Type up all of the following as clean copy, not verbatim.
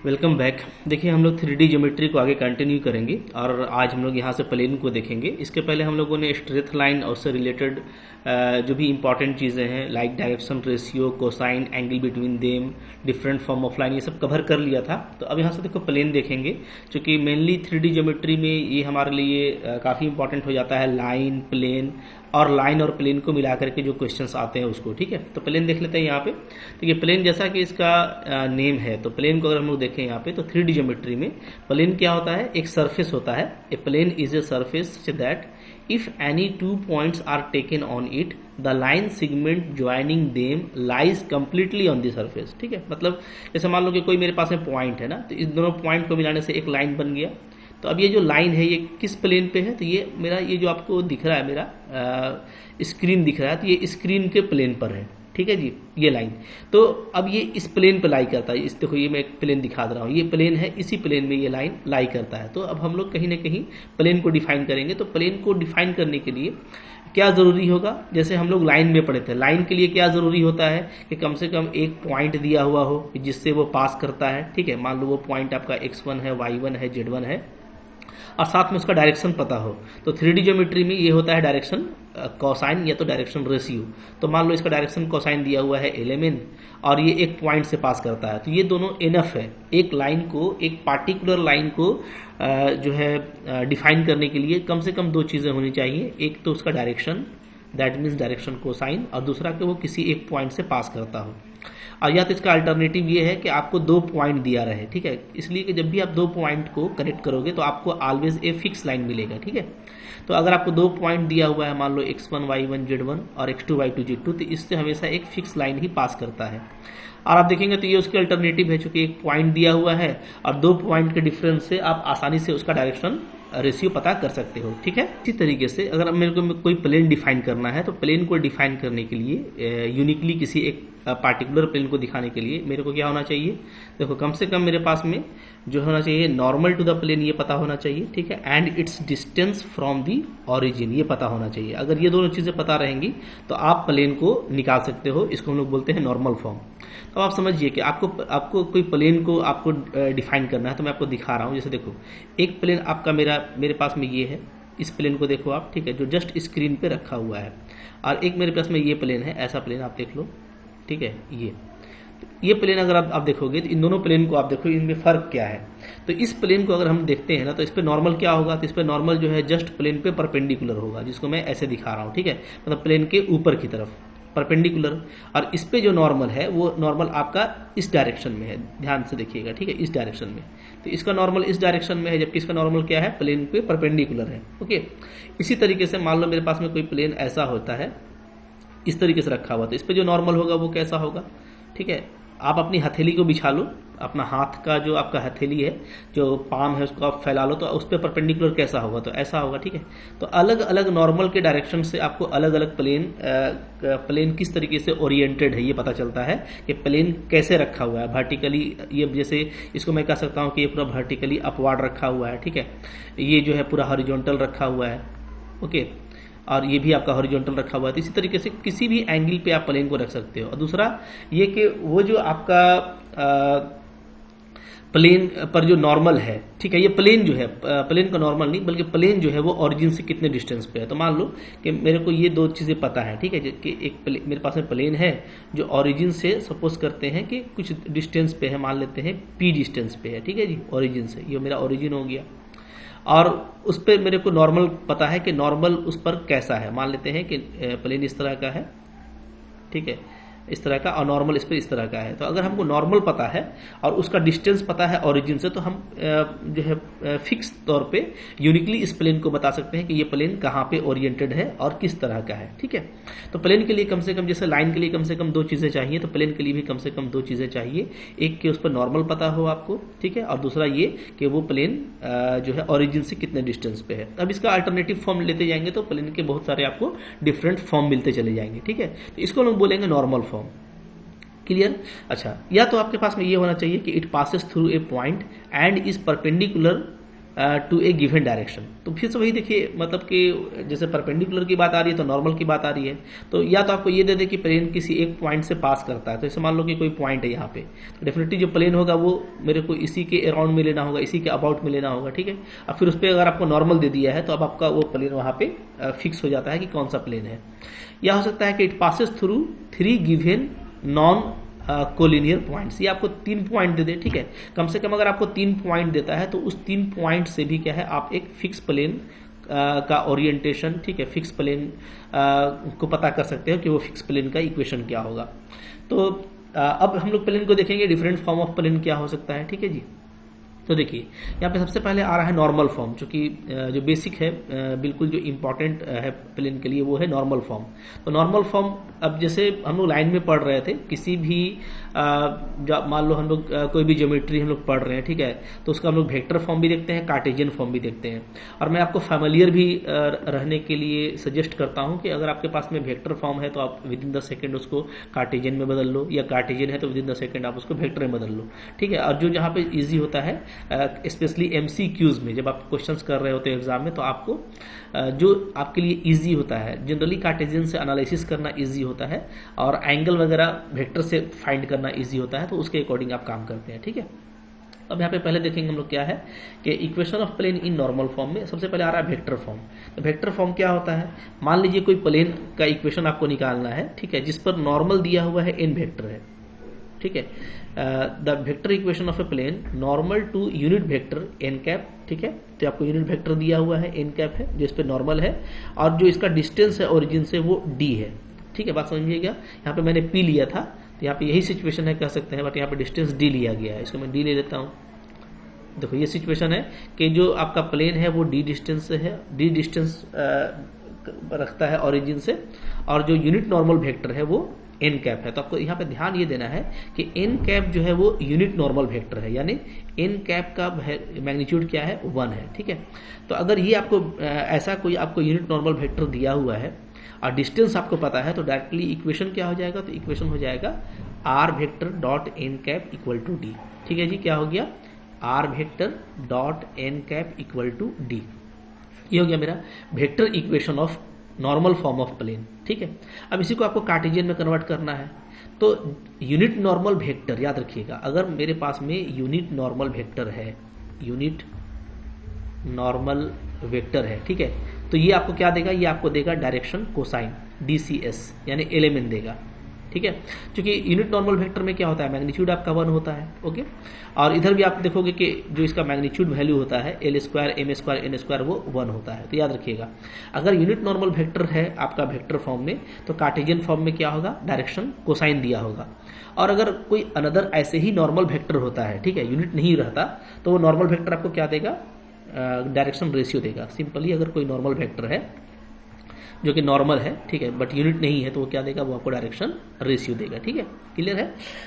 Welcome back. देखिए हम लोग 3D ज्योमेट्री को आगे कंटिन्यू करेंगे और आज हम लोग यहाँ से प्लेन को देखेंगे। इसके पहले हम लोगों ने स्ट्रेट लाइन और उससे रिलेटेड जो भी इंपॉर्टेंट चीज़ें हैं like direction ratio, cosine, angle between them, different form of line, ये सब कवर कर लिया था। तो अब यहाँ से देखो प्लेन देखेंगे, क्योंकि मेनली 3D ज्योमेट्री में ये हमारे लिए काफ़ी इंपॉर्टेंट हो जाता है। लाइन, प्लेन और प्लेन को मिला करके जो क्वेश्चंस आते हैं उसको, ठीक है। तो प्लेन देख लेते हैं यहाँ पे। तो ये प्लेन जैसा कि इसका नेम है, तो प्लेन को अगर हम लोग देखें यहाँ पे तो 3D ज्योमेट्री में प्लेन क्या होता है, एक सरफेस होता है। A plane is a surface that if any two points are taken on it the line segment joining them lies completely on the surface, ठीक है। मतलब जैसे मान लो कि कोई मेरे पास में पॉइंट है ना, तो इस दोनों पॉइंट को मिलाने से एक लाइन बन गया। तो अब ये जो लाइन है ये किस प्लेन पे है, तो ये मेरा ये जो आपको दिख रहा है मेरा स्क्रीन दिख रहा है, तो ये स्क्रीन के प्लेन पर है, ठीक है जी, ये लाइन। तो अब ये इस प्लेन पे लाई करता है। इस देखो ये मैं एक प्लेन दिखा दे रहा हूँ, ये प्लेन है, इसी प्लेन में ये लाइन लाई करता है। तो अब हम लोग कहीं ना कहीं प्लेन को डिफाइन करेंगे। तो प्लेन को डिफाइन करने के लिए क्या ज़रूरी होगा, जैसे हम लोग लाइन में पढ़े थे, लाइन के लिए क्या ज़रूरी होता है कि कम से कम एक पॉइंट दिया हुआ हो जिससे वो पास करता है, ठीक है। मान लो वो पॉइंट आपका x1 है, y1 है, z1 है और साथ में उसका डायरेक्शन पता हो। तो 3D ज्योमेट्री में ये होता है डायरेक्शन कोसाइन या तो डायरेक्शन रेशियो। तो मान लो इसका डायरेक्शन कोसाइन दिया हुआ है LMN और ये एक पॉइंट से पास करता है, तो ये दोनों इनफ है एक लाइन को, एक पार्टिकुलर लाइन को जो है डिफाइन करने के लिए कम से कम दो चीज़ें होनी चाहिए। एक तो उसका direction, that means direction cosine, और दूसरा कि वो किसी एक पॉइंट से पास करता हो। और या तो इसका अल्टरनेटिव ये है कि आपको दो पॉइंट दिया रहे, ठीक है। इसलिए कि जब भी आप दो पॉइंट को कनेक्ट करोगे तो आपको ऑलवेज ए फिक्स लाइन मिलेगा, ठीक है। तो अगर आपको दो पॉइंट दिया हुआ है, मान लो x1 y1 z1 और x2 y2 z2, तो इससे हमेशा एक फिक्स लाइन ही पास करता है। और आप देखेंगे तो ये उसके अल्टरनेटिव है, चूंकि एक पॉइंट दिया हुआ है और दो पॉइंट के डिफरेंस से आप आसानी से उसका डायरेक्शन रेशियो पता कर सकते हो, ठीक है। इसी तरीके से अगर मेरे को कोई प्लेन डिफाइन करना है, तो प्लेन को डिफाइन करने के लिए यूनिकली किसी एक पार्टिकुलर प्लेन को दिखाने के लिए मेरे को क्या होना चाहिए, देखो कम से कम मेरे पास में जो होना चाहिए नॉर्मल टू द प्लेन ये पता होना चाहिए, ठीक है। And it's distance from the origin ये पता होना चाहिए। अगर ये दोनों चीज़ें पता रहेंगी तो आप प्लेन को निकाल सकते हो। इसको हम लोग बोलते हैं नॉर्मल फॉर्म। तो आप समझिए कि आपको कोई प्लेन को आपको डिफाइन करना है, तो मैं आपको दिखा रहा हूँ। जैसे देखो एक प्लेन आपका मेरे पास में ये है, इस प्लेन को देखो आप, ठीक है, जो जस्ट स्क्रीन पे रखा हुआ है। और एक मेरे पास में ये प्लेन है, ऐसा प्लेन आप देख लो, ठीक है। ये प्लेन अगर आप देखोगे तो इन दोनों प्लेन को आप देखो, इनमें फ़र्क क्या है। तो इस प्लेन को अगर हम देखते हैं ना, तो इस पे नॉर्मल क्या होगा, तो इस पे नॉर्मल जो है जस्ट प्लेन पे परपेंडिकुलर होगा, जिसको मैं ऐसे दिखा रहा हूँ, ठीक है। मतलब प्लेन के ऊपर की तरफ परपेंडिकुलर। और इस पे जो नॉर्मल है वो नॉर्मल आपका इस डायरेक्शन में है, ध्यान से देखिएगा, ठीक है, इस डायरेक्शन में। तो इसका नॉर्मल इस डायरेक्शन में है, जबकि इसका नॉर्मल क्या है, प्लेन पे परपेंडिकुलर है, ओके। इसी तरीके से मान लो मेरे पास में कोई प्लेन ऐसा होता है, इस तरीके से रखा हुआ, तो इस पे जो नॉर्मल होगा वो कैसा होगा, ठीक है। आप अपनी हथेली को बिछा लो, अपना हाथ का जो आपका हथेली है, जो पाम है, उसको आप फैला लो, तो उस पर परपेंडिकुलर कैसा होगा, तो ऐसा होगा, ठीक है। तो अलग अलग नॉर्मल के डायरेक्शन से आपको अलग अलग प्लेन किस तरीके से ओरिएंटेड है ये पता चलता है कि प्लेन कैसे रखा हुआ है। वर्टिकली, ये जैसे इसको मैं कह सकता हूँ कि ये पूरा वर्टिकली अपवार्ड रखा हुआ है, ठीक है। ये जो है पूरा हॉरिजॉन्टल रखा हुआ है, ओके। और ये भी आपका हॉरिजॉन्टल रखा हुआ है। तो इसी तरीके से किसी भी एंगल पे आप प्लेन को रख सकते हो। और दूसरा ये कि वो जो आपका प्लेन पर जो नॉर्मल है, ठीक है, ये प्लेन जो है, प्लेन का नॉर्मल नहीं बल्कि प्लेन जो है वो ओरिजिन से कितने डिस्टेंस पे है। तो मान लो कि मेरे को ये दो चीज़ें पता है, ठीक है, कि एक मेरे पास में प्लेन है जो ओरिजिन से सपोज करते हैं कि कुछ डिस्टेंस पे है, मान लेते हैं P डिस्टेंस पे है, ठीक है जी, ओरिजिन से, ये मेरा ओरिजिन हो गया। और उस पर मेरे को नॉर्मल पता है कि नॉर्मल उस पर कैसा है, मान लेते हैं कि प्लेन इस तरह का है, ठीक है, इस तरह का, और नॉर्मल इस पर इस तरह का है। तो अगर हमको नॉर्मल पता है और उसका डिस्टेंस पता है ओरिजिन से, तो हम जो है फिक्स तौर पे यूनिकली इस प्लेन को बता सकते हैं कि ये प्लेन कहाँ पे ओरिएंटेड है और किस तरह का है, ठीक है। तो प्लेन के लिए कम से कम, जैसे लाइन के लिए कम से कम दो चीज़ें चाहिए, तो प्लेन के लिए भी कम से कम दो चीज़ें चाहिए। एक कि उस पर नॉर्मल पता हो आपको, ठीक है, और दूसरा ये कि वो प्लेन जो है ओरिजिन से कितने डिस्टेंस पे है। अब इसका अल्टरनेटिव फॉर्म लेते जाएंगे तो प्लेन के बहुत सारे आपको डिफरेंट फॉर्म मिलते चले जाएंगे, ठीक है। तो इसको लोग बोलेंगे नॉर्मल फॉर्म। क्लियर। अच्छा, या तो आपके पास में ये होना चाहिए कि it passes through a point and is perpendicular to a given direction. तो फिर से वही देखिए, मतलब कि जैसे परपेंडिकुलर की बात आ रही है तो नॉर्मल की बात आ रही है, तो या तो आपको ये दे दे कि प्लेन किसी एक पॉइंट से पास करता है, तो इसे मान लो कि कोई पॉइंट है यहाँ पे, तो डेफिनेटली जो प्लेन होगा वो मेरे को इसी के अराउंड में लेना होगा, इसी के अबाउट में लेना होगा, ठीक है। अब फिर उस पर अगर आपको नॉर्मल दे दिया है तो अब आपका वो प्लेन वहाँ पे फिक्स हो जाता है कि कौन सा प्लेन है। या हो सकता है कि it passes through 3 given non collinear points, ये आपको 3 पॉइंट दे दे, ठीक है। कम से कम अगर आपको 3 पॉइंट देता है तो उस 3 पॉइंट से भी क्या है, आप एक फिक्स प्लेन का ओरिएंटेशन, ठीक है, फिक्स प्लेन को पता कर सकते हो कि वो फिक्स प्लेन का इक्वेशन क्या होगा। तो अब हम लोग प्लेन को देखेंगे, डिफरेंट फॉर्म ऑफ प्लेन क्या हो सकता है, ठीक है जी। तो देखिए यहाँ पे सबसे पहले आ रहा है नॉर्मल फॉर्म, चूंकि जो बेसिक है, बिल्कुल जो इम्पोर्टेंट है प्लेन के लिए वो है नॉर्मल फॉर्म। तो नॉर्मल फॉर्म, अब जैसे हम लोग लाइन में पढ़ रहे थे, किसी भी मान लो हम लोग कोई भी ज्योमेट्री हम लोग पढ़ रहे हैं, ठीक है, तो उसका हम लोग वेक्टर फॉर्म भी देखते हैं, कार्टेशियन फॉर्म भी देखते हैं। और मैं आपको फैमिलियर भी रहने के लिए सजेस्ट करता हूँ कि अगर आपके पास में वेक्टर फॉर्म है तो आप विद इन द सेकेंड उसको कार्टेशियन में बदल लो, या कार्टेशियन है तो विद इन द सेकेंड आप उसको वेक्टर में बदल लो, ठीक है। और जो जहाँ पे ईजी होता है, स्पेशली MCQs में जब आप क्वेश्चंस कर रहे होते हैं एग्जाम में, तो आपको जो आपके लिए इजी होता है, जनरली कार्टेशियन से एनालिसिस करना इजी होता है और एंगल वगैरह वेक्टर से फाइंड करना इजी होता है, तो उसके अकॉर्डिंग आप काम करते हैं, ठीक है। अब यहाँ पे पहले देखेंगे हम लोग क्या है कि equation of plane in normal form में सबसे पहले आ रहा है वेक्टर फॉर्म। तो वेक्टर फॉर्म क्या होता है, मान लीजिए कोई प्लेन का इक्वेशन आपको निकालना है, ठीक है, जिस पर नॉर्मल दिया हुआ है n वेक्टर है, ठीक है। The vector equation of a plane normal to unit vector n cap, ठीक है। तो आपको यूनिट वेक्टर दिया हुआ है n कैप है, जो इस पे नॉर्मल है, और जो इसका डिस्टेंस है ओरिजिन से वो d है, ठीक है। बात समझिएगा, यहाँ पे मैंने p लिया था, तो यहाँ पे यही सिचुएशन है कह सकते हैं, बट यहाँ पे डिस्टेंस d लिया गया है, इसको मैं d ले लेता हूँ। देखो ये सिचुएशन है कि जो आपका प्लेन है वो d डिस्टेंस से है, d डिस्टेंस रखता है ओरिजिन से, और जो यूनिट नॉर्मल वेक्टर है वो n कैप है। तो आपको यहाँ पे ध्यान ये देना है कि n कैप जो है वो यूनिट नॉर्मल वेक्टर है, यानी n कैप का मैग्नीट्यूड क्या है, 1 है, ठीक है। तो अगर ये आपको ऐसा कोई आपको यूनिट नॉर्मल वेक्टर दिया हुआ है और डिस्टेंस आपको पता है, तो डायरेक्टली इक्वेशन क्या हो जाएगा, तो इक्वेशन हो जाएगा r vector dot n cap equal to d, ठीक है जी। क्या हो गया, r vector dot n cap equal to d, ये हो गया मेरा vector equation of normal form of plane, ठीक है। अब इसी को आपको कार्टेशियन में कन्वर्ट करना है, तो यूनिट नॉर्मल वेक्टर याद रखिएगा, अगर मेरे पास में यूनिट नॉर्मल वेक्टर है, यूनिट नॉर्मल वेक्टर है, ठीक है, तो ये आपको क्या देगा, ये आपको देगा डायरेक्शन कोसाइन DCS, यानी एलिमेंट देगा, ठीक है। क्योंकि यूनिट नॉर्मल वेक्टर में क्या होता है, मैग्नीट्यूड आपका 1 होता है, ओके। और इधर भी आप देखोगे कि जो इसका मैग्नीट्यूड वैल्यू होता है L square M square N square वो 1 होता है। तो याद रखिएगा, अगर यूनिट नॉर्मल वेक्टर है आपका वेक्टर फॉर्म में, तो कार्टेशियन फॉर्म में क्या होगा, डायरेक्शन कोसाइन दिया होगा। और अगर कोई अनदर ऐसे ही नॉर्मल वेक्टर होता है, ठीक है, यूनिट नहीं रहता, तो वो नॉर्मल वेक्टर आपको क्या देगा, डायरेक्शन रेशियो देगा। सिंपली अगर कोई नॉर्मल वेक्टर है जो कि नॉर्मल है, ठीक है, बट यूनिट नहीं है, तो वो क्या देगा, वो आपको डायरेक्शन रेशियो देगा, ठीक है, क्लियर है।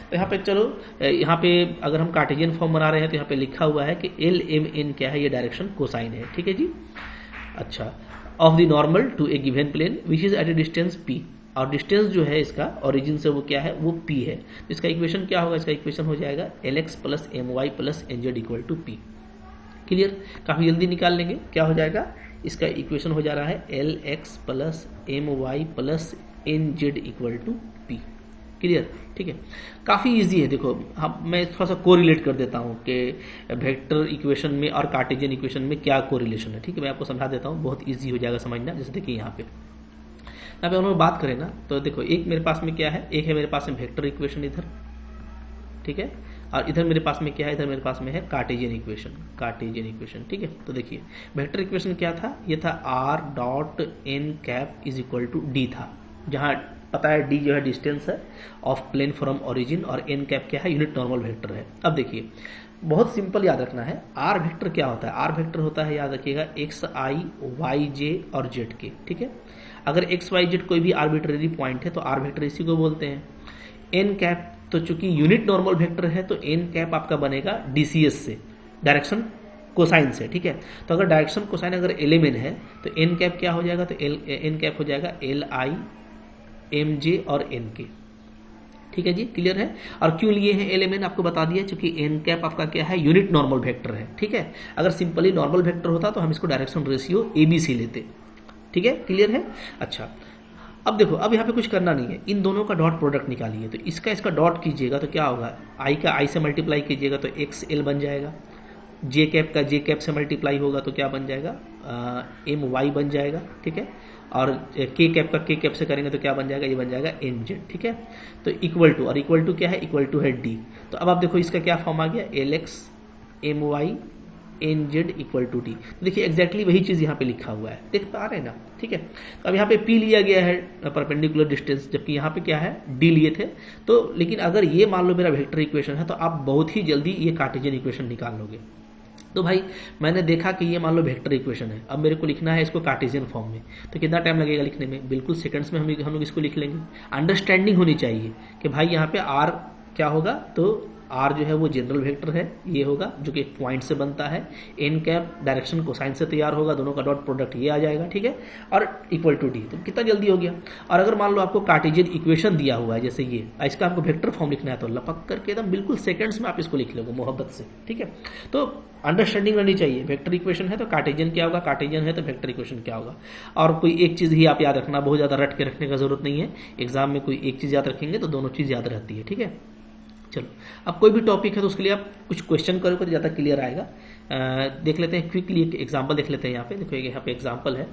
तो यहाँ पे चलो, यहाँ पे अगर हम कार्टेशियन फॉर्म बना रहे हैं तो यहाँ पे लिखा हुआ है कि LMN क्या है, ये डायरेक्शन कोसाइन है, ठीक है जी। अच्छा, of the normal to a given plane which is at a distance p, और डिस्टेंस जो है इसका ओरिजिन से वो क्या है, वो p है। तो इसका इक्वेशन क्या होगा, इसका इक्वेशन हो जाएगा LX plus MY plus NZ equal to p, clear. काफी जल्दी निकाल लेंगे, क्या हो जाएगा, इसका इक्वेशन हो जा रहा है LX plus MY plus NZ equal to p, clear, ठीक है। काफ़ी इजी है, देखो हम मैं थोड़ा सा कोरिलेट कर देता हूँ कि वेक्टर इक्वेशन में और कार्टेशियन इक्वेशन में क्या कोरिलेशन है, ठीक है। मैं आपको समझा देता हूँ, बहुत इजी हो जाएगा समझना। जैसे देखिए यहाँ पे हम लोग बात करें ना, तो देखो एक मेरे पास में क्या है, एक है मेरे पास में वेक्टर इक्वेशन इधर, ठीक है, और इधर मेरे पास में क्या है, इधर मेरे पास में है कार्टेशियन इक्वेशन, ठीक है। तो देखिए वेक्टर इक्वेशन क्या था, ये था r dot n cap is equal to d था, जहाँ पता है d जो है डिस्टेंस है ऑफ प्लेन फ्रॉम ओरिजिन, और n कैप क्या है, यूनिट नॉर्मल वेक्टर है। अब देखिए बहुत सिंपल याद रखना है, r वेक्टर क्या होता है, r वेक्टर होता है, याद रखिएगा, xi yj और z के, ठीक है। अगर x y z कोई भी आर्बिट्रेरी पॉइंट है तो r वेक्टर इसी को बोलते हैं। n कैप तो चूंकि यूनिट नॉर्मल वेक्टर है तो n कैप आपका बनेगा DCS से, डायरेक्शन कोसाइन से, ठीक है। तो अगर डायरेक्शन कोसाइन अगर एलिमेंट है तो n कैप क्या हो जाएगा, तो n कैप हो जाएगा LI MJ और N के, ठीक है जी, क्लियर है। और क्यों लिए हैं एल आपको बता दिया, क्योंकि एन कैप आपका क्या है, यूनिट नॉर्मल वेक्टर है। ठीक है, अगर सिंपली नॉर्मल वेक्टर होता तो हम इसको डायरेक्शन रेशियो ABC लेते। ठीक है, क्लियर है। अच्छा, अब देखो, अब यहाँ पे कुछ करना नहीं है, इन दोनों का डॉट प्रोडक्ट निकालिए। तो इसका डॉट कीजिएगा तो क्या होगा, आई का आई से मल्टीप्लाई कीजिएगा तो XL बन जाएगा, जे कैप का जे कैप से मल्टीप्लाई होगा तो क्या बन जाएगा, MY बन जाएगा। ठीक है, और के कैप का के कैप से करेंगे तो क्या बन जाएगा, ये बन जाएगा NZ। ठीक है, तो इक्वल टू, और इक्वल टू क्या है, इक्वल टू है D। तो अब आप देखो इसका क्या फॉर्म आ गया, LX MY NZ equal to D। तो देखिए एग्जैक्टली वही चीज़ यहाँ पे लिखा हुआ है, देख पा रहे हैं ना। ठीक है, तो अब यहाँ पे P लिया गया है परपेंडिकुलर डिस्टेंस, जबकि यहाँ पे क्या है, D लिए थे। तो लेकिन अगर ये मान लो मेरा वेक्टर इक्वेशन है तो आप बहुत ही जल्दी ये कार्टेशियन इक्वेशन निकाल लोगे। तो भाई मैंने देखा कि ये मान लो वेक्टर इक्वेशन है, अब मेरे को लिखना है इसको कार्टेशियन फॉर्म में, तो कितना टाइम लगेगा लिखने में, बिल्कुल सेकंड्स में हम लोग इसको लिख लेंगे। अंडरस्टैंडिंग होनी चाहिए कि भाई यहाँ पे R क्या होगा, तो R जो है वो जनरल वेक्टर है, ये होगा जो कि एक पॉइंट से बनता है, एन कैप डायरेक्शन कोसाइन से तैयार होगा, दोनों का डॉट प्रोडक्ट ये आ जाएगा। ठीक है, और इक्वल टू D, तो कितना जल्दी हो गया। और अगर मान लो आपको कार्टेशियन इक्वेशन दिया हुआ है जैसे ये, इसका आपको वेक्टर फॉर्म लिखना है तो लपक करके एकदम बिल्कुल सेकंड्स में आप इसको लिख लोगे मोहब्बत से। ठीक है, तो अंडरस्टैंडिंग रहनी चाहिए, वेक्टर इक्वेशन है तो कार्टेशियन क्या होगा, कार्टेशियन है तो वेक्टर इक्वेशन क्या होगा। और कोई एक चीज़ ही आप याद रखना, बहुत ज़्यादा रट के रखने का जरूरत नहीं है, एग्जाम में कोई एक चीज़ याद रखेंगे तो दोनों चीज़ याद रहती है। ठीक है, चलो अब कोई भी टॉपिक है तो उसके लिए आप कुछ क्वेश्चन करोगे तो ज़्यादा क्लियर आएगा। देख लेते हैं क्विकली, एक एग्जांपल देख लेते हैं। यहाँ पे देखो, यहाँ पे एग्जांपल है,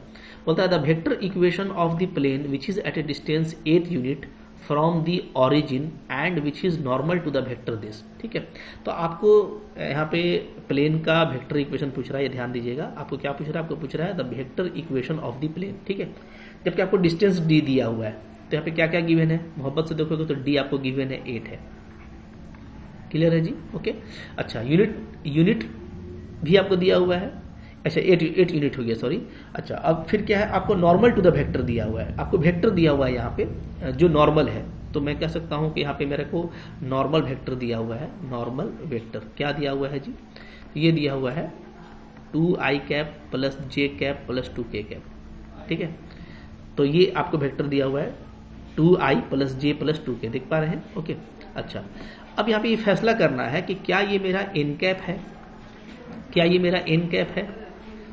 बोलता है the vector equation of the plane which is at a distance 8 unit from the origin and which is normal to the vector this. ठीक है, तो आपको यहाँ पे प्लेन का वेक्टर इक्वेशन पूछ रहा है, ये ध्यान दीजिएगा। आपको क्या पूछ रहा है, आपको पूछ रहा है the vector equation of the plane. ठीक है, जबकि आपको डिस्टेंस D दिया हुआ है, तो यहाँ पे क्या क्या गिवन है, मोहब्बत से देखोगे तो D आपको गिवन है 8 है। क्लियर है जी, ओके। अच्छा, यूनिट भी आपको दिया हुआ है, अच्छा 8 यूनिट हो गया, सॉरी। अच्छा, अब फिर क्या है, आपको नॉर्मल टू द वेक्टर दिया हुआ है, आपको वेक्टर दिया हुआ है यहाँ पे जो नॉर्मल है, तो मैं कह सकता हूँ कि यहाँ पे मेरे को नॉर्मल वेक्टर दिया हुआ है। नॉर्मल वेक्टर क्या दिया हुआ है जी, ये दिया हुआ है 2i cap plus j cap plus 2k cap. ठीक है, तो ये आपको वेक्टर दिया हुआ है 2i plus j plus 2k, देख पा रहे हैं, ओके। अच्छा, अब यहाँ पे ये फैसला करना है कि क्या ये मेरा एन कैप है, क्या ये मेरा एन कैप है।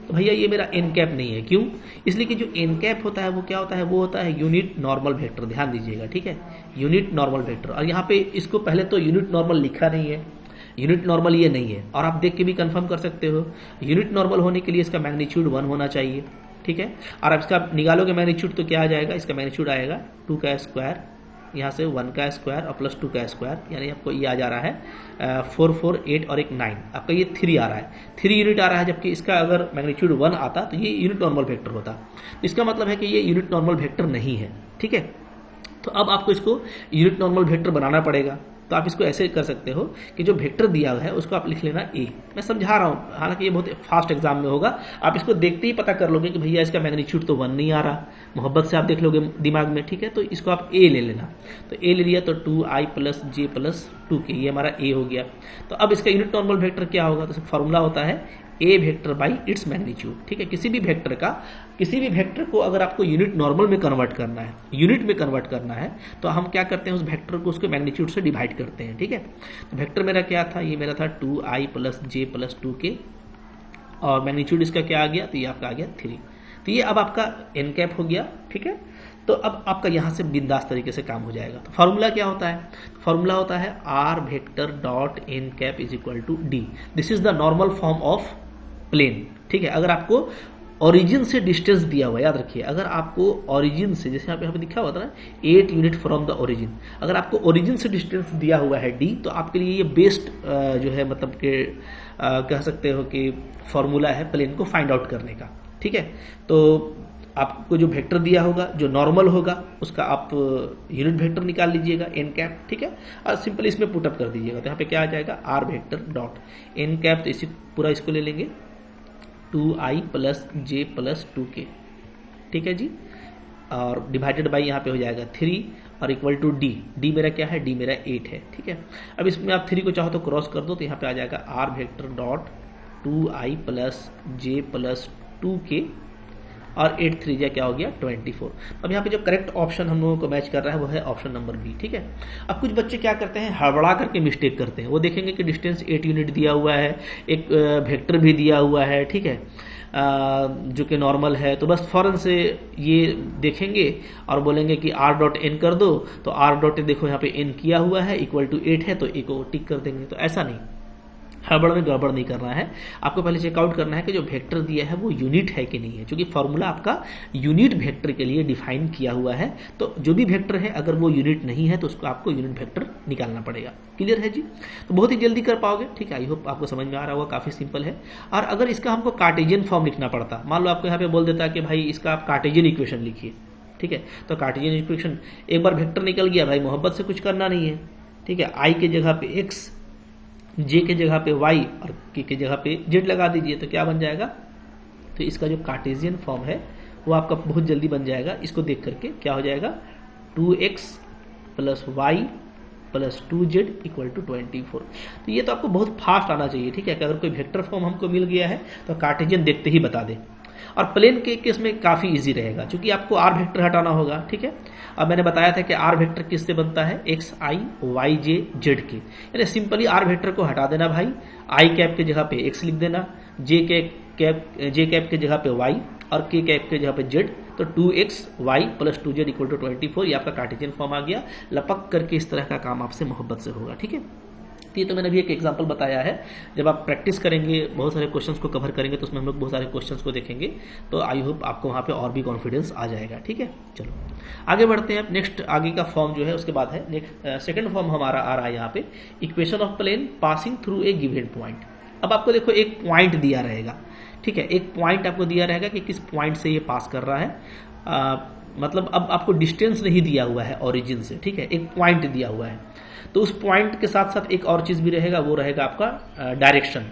तो भैया ये मेरा एन कैप नहीं है, क्यों, इसलिए कि जो एन कैप होता है वो क्या होता है, वो होता है यूनिट नॉर्मल वेक्टर, ध्यान दीजिएगा। ठीक है, यूनिट नॉर्मल वेक्टर, और यहाँ पे इसको पहले तो यूनिट नॉर्मल लिखा नहीं है, यूनिट नॉर्मल ये नहीं है, और आप देख के भी कंफर्म कर सकते हो, यूनिट नॉर्मल होने के लिए इसका मैग्नीट्यूड 1 होना चाहिए। ठीक है, और आप इसका निकालोगे मैग्नीट्यूड तो क्या आ जाएगा, इसका मैग्नीट्यूड आएगा 2 का स्क्वायर, यहाँ से 1 का स्क्वायर और प्लस 2 का स्क्वायर, यानी आपको ये आ जा रहा है 4 4 8 और एक 9, आपका ये 3 आ रहा है, 3 यूनिट आ रहा है। जबकि इसका अगर मैग्नीट्यूड 1 आता तो ये यूनिट नॉर्मल वेक्टर होता, इसका मतलब है कि ये यूनिट नॉर्मल वेक्टर नहीं है। ठीक है, तो अब आपको इसको यूनिट नॉर्मल वेक्टर बनाना पड़ेगा। तो आप इसको ऐसे कर सकते हो कि जो वेक्टर दिया हुआ है उसको आप लिख लेना ए। मैं समझा रहा हूँ, हालांकि ये बहुत फास्ट एग्जाम में होगा, आप इसको देखते ही पता कर लोगे कि भैया इसका मैग्नीट्यूड तो 1 नहीं आ रहा, मोहब्बत से आप देख लोगे दिमाग में। ठीक है, तो इसको आप ए ले लेना, तो ए ले लिया तो 2i plus j plus 2k, ये हमारा ए हो गया। तो अब इसका यूनिट नॉर्मल वेक्टर क्या होगा, तो फॉर्मूला होता है ए वेक्टर बाई इट्स मैग्नीट्यूड। ठीक है, किसी भी वेक्टर को अगर आपको यूनिट नॉर्मल में कन्वर्ट करना है, यूनिट में कन्वर्ट करना है, तो हम क्या करते हैं, उस वेक्टर को उसके मैग्नीट्यूड से डिवाइड करते हैं। ठीक है, तो वेक्टर मेरा क्या था, ये मेरा था 2i plus j plus 2k, और मैग्नीट्यूड इसका क्या आ गया, तो ये आपका आ गया 3। तो ये अब आपका एन कैप हो गया। ठीक है, तो अब आपका यहाँ से बिंदास तरीके से काम हो जाएगा। तो फॉर्मूला क्या होता है, फॉर्मूला होता है r vector dot n cap is equal to d. This is the normal form of plane. ठीक है, अगर आपको ओरिजिन से डिस्टेंस दिया हुआ, याद रखिए, अगर आपको ओरिजिन से, जैसे यहाँ पे दिखा हुआ था ना 8 यूनिट फ्रॉम द ओरिजिन, अगर आपको ओरिजिन से डिस्टेंस दिया हुआ है d, तो आपके लिए ये बेस्ट जो है मतलब कि कह सकते हो कि फॉर्मूला है प्लेन को फाइंड आउट करने का। ठीक है, तो आपको जो वेक्टर दिया होगा, जो नॉर्मल होगा, उसका आप यूनिट वेक्टर निकाल लीजिएगा एन कैप। ठीक है, और सिंपल इसमें पुटअप कर दीजिएगा, तो यहाँ पे क्या आ जाएगा, r vector dot n cap, तो इसी पूरा इसको ले लेंगे 2i plus j plus 2k। ठीक है जी, और डिवाइडेड बाई यहाँ पे हो जाएगा 3 और इक्वल टू d। d मेरा क्या है, d मेरा 8 है। ठीक है, अब इसमें आप 3 को चाहो तो क्रॉस कर दो, तो यहाँ पे आ जाएगा r vector dot 2i plus j plus 2k और 8 3 क्या हो गया 24। अब यहाँ पे जो करेक्ट ऑप्शन हम लोगों को मैच कर रहा है वो है ऑप्शन नंबर बी, ठीक है। अब कुछ बच्चे क्या करते हैं, हड़बड़ा करके मिस्टेक करते हैं। वो देखेंगे कि डिस्टेंस 8 यूनिट दिया हुआ है, एक वेक्टर भी दिया हुआ है, ठीक है, जो कि नॉर्मल है, तो बस फौरन से ये देखेंगे और बोलेंगे कि r डॉट एन कर दो। तो r डॉट एन देखो यहाँ पे n किया हुआ है, इक्वल टू 8 है, तो a को टिक कर देंगे। तो ऐसा नहीं, हड़बड़ में गड़बड़ नहीं करना है। आपको पहले चेकआउट करना है कि जो वेक्टर दिया है वो यूनिट है कि नहीं है, क्योंकि फॉर्मूला आपका यूनिट वेक्टर के लिए डिफाइन किया हुआ है। तो जो भी वेक्टर है अगर वो यूनिट नहीं है तो उसको आपको यूनिट वेक्टर निकालना पड़ेगा। क्लियर है जी? तो बहुत ही जल्दी कर पाओगे, ठीक है। आई होप आपको समझ में आ रहा होगा, काफी सिंपल है। और अगर इसका हमको कार्टेशियन फॉर्म लिखना पड़ता, मान लो आपको यहाँ पे बोल देता कि भाई इसका आप कार्टेशियन इक्वेशन लिखिए, ठीक है। तो कार्टेशियन इक्वेशन, एक बार वेक्टर निकल गया भाई, मोहब्बत से कुछ करना नहीं है, ठीक है। आई के जगह पे एक्स, जे के जगह पे वाई और के जगह पे जेड लगा दीजिए, तो क्या बन जाएगा, तो इसका जो कार्टेशियन फॉर्म है वो आपका बहुत जल्दी बन जाएगा। इसको देख करके क्या हो जाएगा, 2x plus y plus 2z equal to 24। तो ये तो आपको बहुत फास्ट आना चाहिए, ठीक है, कि अगर कोई वेक्टर फॉर्म हमको मिल गया है तो कार्टेशियन देखते ही बता दे। और प्लेन के केस में काफी इजी रहेगा, क्योंकि आपको आर वेक्टर हटाना होगा, ठीक है। अब मैंने बताया था कि आर वेक्टर किससे बनता है, एक्स आई वाई जे जेड के, यानी सिंपली आर वेक्टर को हटा देना भाई, आई कैप के जगह पे एक्स लिख देना, जे कैप के जगह पे वाई और के कैप के जगह पे जेड। तो 2x y plus 2z equal to 24, ये आपका कार्टेशियन फॉर्म आ गया। लपक करके इस तरह का काम आपसे मोहब्बत से होगा, ठीक है। ये तो मैंने भी एक एग्जांपल बताया है। जब आप प्रैक्टिस करेंगे, बहुत सारे क्वेश्चंस को कवर करेंगे, तो उसमें हम लोग बहुत सारे क्वेश्चंस को देखेंगे, तो आई होप आपको वहाँ पे और भी कॉन्फिडेंस आ जाएगा, ठीक है। चलो आगे बढ़ते हैं। नेक्स्ट आगे का फॉर्म जो है उसके बाद है नेक्स्ट सेकंड फॉर्म हमारा आ रहा है यहाँ पे, equation of plane passing through a given point. अब आपको देखो एक पॉइंट दिया रहेगा, ठीक है, एक पॉइंट आपको दिया रहेगा कि किस पॉइंट से ये पास कर रहा है। मतलब अब आपको डिस्टेंस नहीं दिया हुआ है ओरिजिन से, ठीक है, एक पॉइंट दिया हुआ है। तो उस पॉइंट के साथ साथ एक और चीज भी रहेगा, वो रहेगा आपका डायरेक्शन।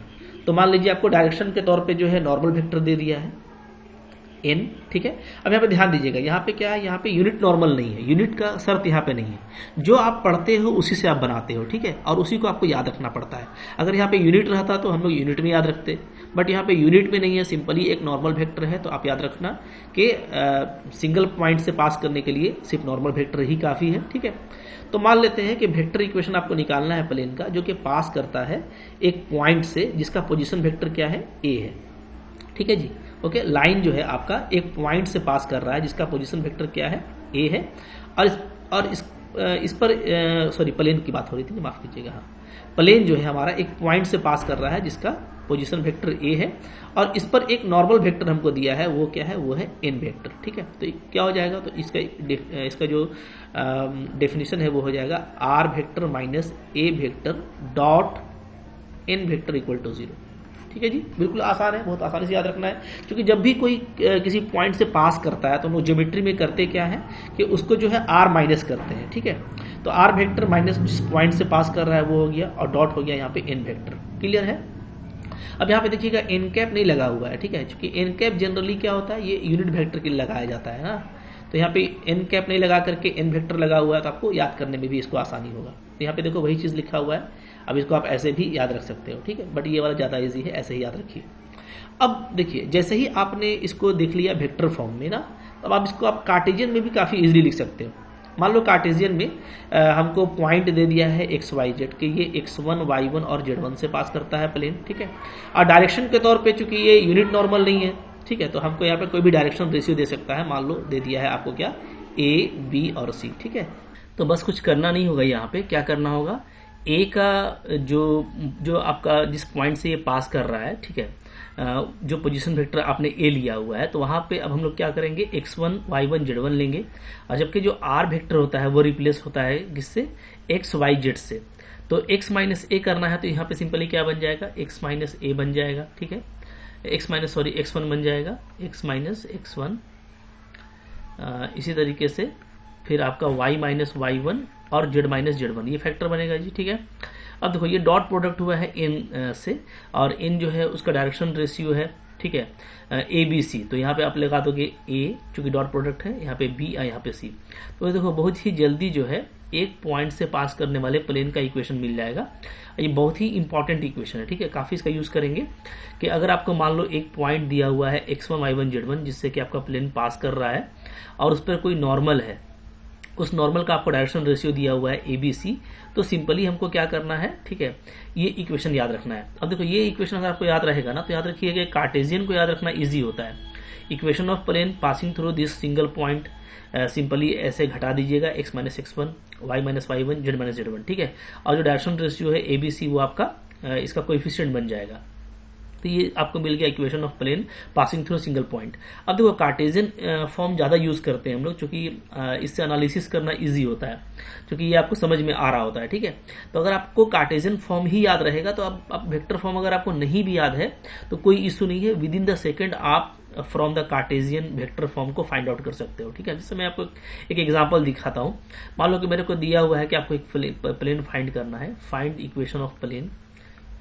तो मान लीजिए आपको डायरेक्शन के तौर पे जो है नॉर्मल वेक्टर दे दिया है n, ठीक है। अब यहाँ पे ध्यान दीजिएगा, यहाँ पे क्या है, यहाँ पे यूनिट नॉर्मल नहीं है, यूनिट का शर्त यहाँ पे नहीं है। जो आप पढ़ते हो उसी से आप बनाते हो, ठीक है, और उसी को आपको याद रखना पड़ता है। अगर यहाँ पे यूनिट रहता तो हम लोग यूनिट में याद रखते, बट यहाँ पे यूनिट में नहीं है, सिंपली एक नॉर्मल वेक्टर है। तो आप याद रखना कि सिंगल पॉइंट से पास करने के लिए सिर्फ नॉर्मल वेक्टर ही काफी है, ठीक है। तो मान लेते हैं कि वेक्टर इक्वेशन आपको निकालना है प्लेन का, जो कि पास करता है एक पॉइंट से जिसका पोजीशन वेक्टर क्या है, ए है, ठीक है जी। ओके, लाइन जो है आपका एक पॉइंट से पास कर रहा है जिसका पोजीशन वेक्टर क्या है, ए है। और इस पर सॉरी प्लेन की बात हो रही थी, माफ कीजिएगा, हाँ, प्लेन जो है हमारा एक पॉइंट से पास कर रहा है जिसका पोजीशन वेक्टर ए है, और इस पर एक नॉर्मल वेक्टर हमको दिया है, वो क्या है, वो है एन वेक्टर, ठीक है। तो क्या हो जाएगा, तो इसका जो डेफिनेशन है वो हो जाएगा r vector minus a vector dot n vector equal to 0, ठीक है जी। बिल्कुल आसान है, बहुत आसानी से याद रखना है, क्योंकि जब भी कोई किसी पॉइंट से पास करता है तो हम लोग ज्योमेट्री में करते क्या है कि उसको जो है आर माइनस करते हैं, ठीक है। तो आर वेक्टर माइनस जिस पॉइंट से पास कर रहा है वो हो गया, और डॉट हो गया यहाँ पे एन वेक्टर। क्लियर है? अब यहाँ पे देखिएगा एन कैप नहीं लगा हुआ है, ठीक है, क्योंकि एन कैप जनरली क्या होता है, ये यूनिट वेक्टर के लिए लगाया जाता है ना। तो यहाँ पे एन कैप नहीं लगा करके एन वेक्टर लगा हुआ है, तो आपको याद करने में भी इसको आसानी होगा। तो यहाँ पे देखो वही चीज लिखा हुआ है, अब इसको आप ऐसे भी याद रख सकते हो, ठीक है, बट ये वाला ज्यादा इजी है, ऐसे ही याद रखिए। अब देखिए, जैसे ही आपने इसको देख लिया वेक्टर फॉर्म में ना, तब आप इसको आप कार्टेशियन में भी काफी इजीली लिख सकते हो। मान लो कार्टेशियन में हमको पॉइंट दे दिया है एक्स वाई जेड के, ये x1 y1 और z1 से पास करता है प्लेन, ठीक है। और डायरेक्शन के तौर पे चूंकि ये यूनिट नॉर्मल नहीं है, ठीक है, तो हमको यहाँ पे कोई भी डायरेक्शन रेशियो दे सकता है। मान लो दे दिया है आपको क्या, a b और c, ठीक है। तो बस कुछ करना नहीं होगा, यहाँ पे क्या करना होगा, ए का जो आपका जिस पॉइंट से ये पास कर रहा है, ठीक है, जो पोजीशन वेक्टर आपने ए लिया हुआ है, तो वहां पे अब हम लोग क्या करेंगे, x1 y1 z1 लेंगे, और जबकि जो r वेक्टर होता है वो रिप्लेस होता है किससे, x y z से। तो x माइनस ए करना है, तो यहाँ पे सिंपली क्या बन जाएगा, x माइनस ए बन जाएगा, ठीक है, x1 बन जाएगा, x माइनस x1। इसी तरीके से फिर आपका y माइनस y1 और z माइनस z1, ये फैक्टर बनेगा जी, ठीक है। अब देखो ये डॉट प्रोडक्ट हुआ है इन से, और इन जो है उसका डायरेक्शन रेशियो है ठीक है, ए बी सी, तो यहाँ पे आप लगा दोगे ए चूंकि डॉट प्रोडक्ट है, यहाँ पे बी और यहाँ पे सी। तो देखो बहुत ही जल्दी जो है एक पॉइंट से पास करने वाले प्लेन का इक्वेशन मिल जाएगा। ये बहुत ही इंपॉर्टेंट इक्वेशन है, ठीक है, काफी इसका यूज करेंगे कि अगर आपको मान लो एक पॉइंट दिया हुआ है x1 y1 z1 जिससे कि आपका प्लेन पास कर रहा है और उस पर कोई नॉर्मल है, उस नॉर्मल का आपको डायरेक्शन रेशियो दिया हुआ है ABC, तो सिंपली हमको क्या करना है, ठीक है, ये इक्वेशन याद रखना है। अब देखो ये इक्वेशन अगर आपको याद रहेगा ना तो याद रखिएगा कार्टेशियन को याद रखना इजी होता है। Equation of plane passing through this single point simply ऐसे घटा दीजिएगा x minus x1 y minus y1 z minus z1, ठीक है, और जो डायरेक्शन रेशियो है ABC वो आपका इसका कोएफिशिएंट बन जाएगा। तो ये आपको मिल गया equation of plane passing through single point. अब देखो कार्टेशियन फॉर्म ज़्यादा यूज करते हैं हम लोग क्योंकि इससे एनालिसिस करना इजी होता है, क्योंकि ये आपको समझ में आ रहा होता है, ठीक है। तो अगर आपको कार्टेशियन फॉर्म ही याद रहेगा तो अब वेक्टर फॉर्म अगर आपको नहीं भी याद है तो कोई इशू नहीं है, विद इन द सेकेंड आप from the Cartesian vector form को फाइंड आउट कर सकते हो, ठीक है। जैसे मैं आपको एक एग्जांपल दिखाता हूँ। मान लो कि मेरे को दिया हुआ है कि आपको एक प्लेन फाइंड करना है, find equation of plane,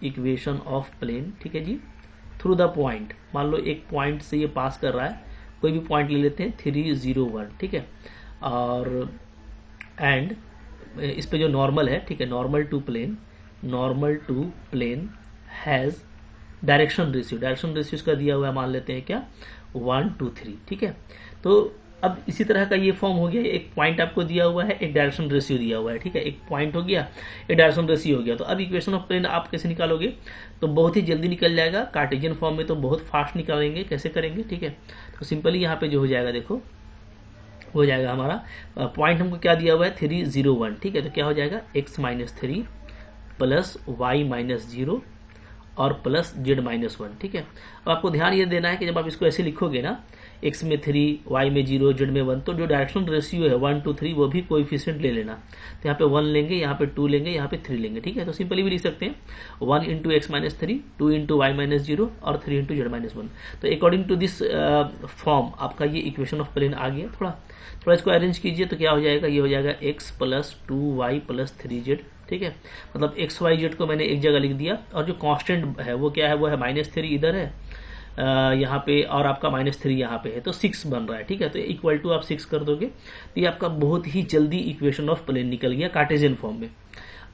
equation of plane, ठीक है जी, थ्रू द पॉइंट। मान लो एक पॉइंट से ये पास कर रहा है, कोई भी पॉइंट ले लेते हैं 3 0 1, ठीक है, और एंड इस पे जो नॉर्मल है, ठीक है, normal to plane has direction ratio इसका दिया हुआ है, मान लेते हैं क्या 1 2 3, ठीक है। तो अब इसी तरह का ये फॉर्म हो गया, एक पॉइंट आपको दिया हुआ है, एक डायरेक्शन रेशियो दिया हुआ है, ठीक है, एक पॉइंट हो गया, एक डायरेक्शन रेशियो हो गया। तो अब इक्वेशन ऑफ प्लेन आप कैसे निकालोगे, तो बहुत ही जल्दी निकल जाएगा। कार्टेशियन फॉर्म में तो बहुत फास्ट निकालेंगे, कैसे करेंगे, ठीक है। तो सिंपली यहाँ पे जो हो जाएगा, देखो हो जाएगा हमारा पॉइंट हमको क्या दिया हुआ है 3 0 1, ठीक है, तो क्या हो जाएगा x minus 3 plus y minus 0 और प्लस z माइनस 1, ठीक है। अब आपको ध्यान ये देना है कि जब आप इसको ऐसे लिखोगे ना, x में 3 y में 0 z में 1, तो जो डायरेक्शन रेशियो है 1 2 3 वो भी कोएफिशिएंट ले लेना। तो यहाँ पे 1 लेंगे, यहाँ पे 2 लेंगे, यहाँ पे 3 लेंगे, ठीक है। तो सिंपली भी लिख सकते हैं 1 into x minus 3, 2 into y minus 0 और 3 इंटू z माइनस 1। तो अकॉर्डिंग टू दिस फॉर्म आपका ये इक्वेशन ऑफ प्लेन आ गया। थोड़ा इसको अरेंज कीजिए तो क्या हो जाएगा, ये हो जाएगा x plus 2y plus 3z, ठीक है। मतलब एक्स वाई जेड को मैंने एक जगह लिख दिया और जो कांस्टेंट है वो क्या है, वो है -3 इधर है यहाँ पे और आपका -3 यहाँ पे है, तो 6 बन रहा है, ठीक है। तो इक्वल टू आप 6 कर दोगे तो ये आपका बहुत ही जल्दी इक्वेशन ऑफ प्लेन निकल गया कार्टेशियन फॉर्म में।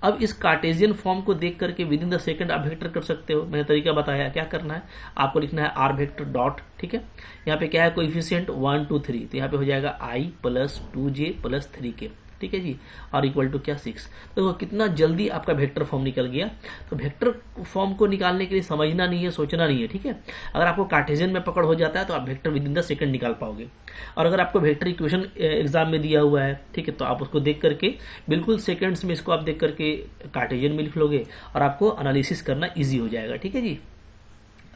अब इस कार्टेशियन फॉर्म को देख करके विद इन द सेकंड आप वेक्टर कर सकते हो। मैंने तरीका बताया क्या करना है, आपको लिखना है आर वेक्टर डॉट, ठीक है। यहाँ पे क्या है कोएफिशिएंट 1 2 3, तो यहाँ पे हो जाएगा i plus 2j plus 3k, ठीक है जी, और इक्वल टू क्या 6। तो कितना जल्दी आपका वेक्टर फॉर्म निकल गया। तो वेक्टर फॉर्म को निकालने के लिए समझना नहीं है, सोचना नहीं है, ठीक है। अगर आपको कार्टेशियन में पकड़ हो जाता है तो आप vector with in the second निकाल पाओगे। और अगर आपको वेक्टर इक्वेशन एग्जाम में दिया हुआ है, ठीक है, तो आप उसको देख करके बिल्कुल सेकंड्स में इसको आप देख करके कार्टेशियन में लिख लोगे और आपको एनालिसिस करना ईजी हो जाएगा, ठीक है जी।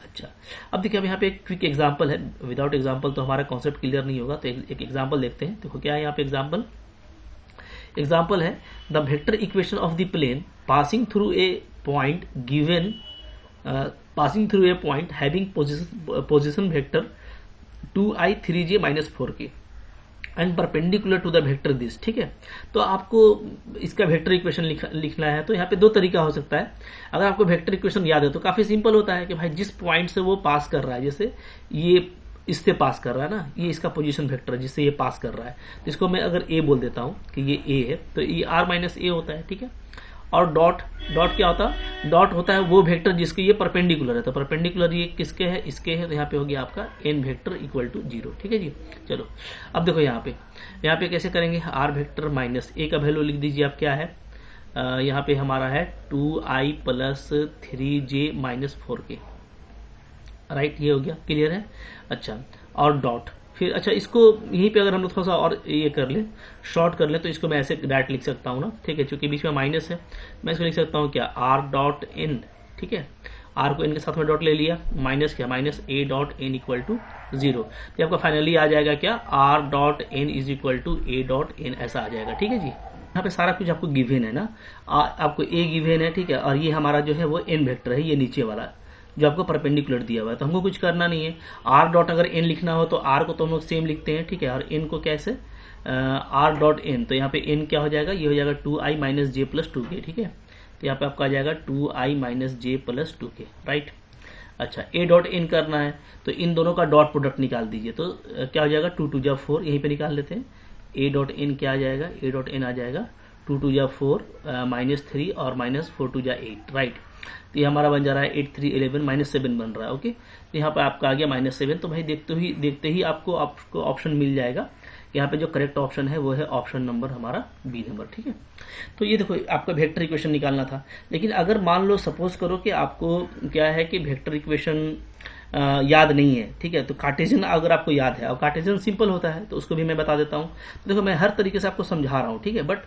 अच्छा, अब देखिए अब यहाँ पे एक क्विक एग्जाम्पल है, विदाउट एग्जाम्पल तो हमारा कॉन्सेप्ट क्लियर नहीं होगा। तो एक एग्जाम्पल देखते हैं। देखो क्या है यहाँ पे एग्जाम्पल है the vector equation of the plane passing through a point given having position vector 2i 3j minus 4k and perpendicular to the vector this, ठीक है। तो आपको इसका वेक्टर इक्वेशन लिखना है। तो यहाँ पे दो तरीका हो सकता है। अगर आपको वेक्टर इक्वेशन याद है तो काफी सिंपल होता है कि भाई जिस पॉइंट से वो पास कर रहा है, जैसे ये इससे पास कर रहा है ना, ये इसका पोजीशन वेक्टर है जिससे ये पास कर रहा है, तो इसको मैं अगर ए बोल देता हूं कि ये ए है तो ये r माइनस ए होता है, ठीक है। और डॉट क्या होता है, डॉट होता है वो वेक्टर जिसके ये परपेंडिकुलर है। तो परपेंडिकुलर ये किसके है, इसके है, तो यहाँ पे हो गया आपका n वेक्टर इक्वल टू 0, ठीक है जी। चलो अब देखो यहाँ पे कैसे करेंगे, r वेक्टर माइनस ए का वैल्यू लिख दीजिए आप, क्या है यहाँ पे हमारा है 2i plus 3j minus 4k, right, ये हो गया, क्लियर है। अच्छा, और डॉट फिर, अच्छा इसको यहीं पे अगर हम लोग थोड़ा सा और ये कर लें, शॉर्ट कर लें, तो इसको मैं ऐसे डायरेक्ट लिख सकता हूँ ना, ठीक है, क्योंकि बीच में माइनस है। मैं इसको लिख सकता हूँ क्या, r डॉट n, ठीक है, r को n के साथ में डॉट ले लिया, माइनस क्या, minus a dot n equal to 0। तो आपका फाइनली आ जाएगा क्या, r dot n is equal to a dot n, ऐसा आ जाएगा, ठीक है जी। यहाँ पे सारा कुछ आपको गिवन है ना, आपको a गिवन है, ठीक है, और ये हमारा जो है वो n वेक्टर है, ये नीचे वाला जो आपको परपेंडिकुलर दिया हुआ है। तो हमको कुछ करना नहीं है। r डॉट अगर n लिखना हो तो r को तो हम लोग सेम लिखते हैं, ठीक है, और n को कैसे, r डॉट n, तो यहाँ पे n क्या हो जाएगा, ये हो जाएगा 2i minus j plus 2k, ठीक है। तो यहाँ पे आपका आ जाएगा 2i minus j plus 2k, right. अच्छा ए डॉट इन करना है तो इन दोनों का डॉट प्रोडक्ट निकाल दीजिए, तो क्या हो जाएगा 2 2 जा 4, यहीं पे निकाल लेते हैं। ए डॉट इन क्या आ जाएगा, ए डॉट इन आ जाएगा 2 2 जा 4 -3 और -4 2 जा 8, राइट। तो ये हमारा बन जा रहा है 8 3 11 -7 बन रहा है, ओके। तो यहाँ पे आपका आ गया -7। तो भाई देखते ही आपको ऑप्शन मिल जाएगा। यहाँ पे जो करेक्ट ऑप्शन है वो है ऑप्शन नंबर हमारा बी नंबर, ठीक है। तो ये देखो आपका वेक्टर इक्वेशन निकालना था। लेकिन अगर मान लो सपोज करो कि आपको क्या है कि वेक्टर इक्वेशन याद नहीं है, ठीक है, तो कार्टेशियन अगर आपको याद है, और कार्टेशियन सिंपल होता है तो उसको भी मैं बता देता हूँ। तो देखो मैं हर तरीके से आपको समझा रहा हूँ, ठीक है, बट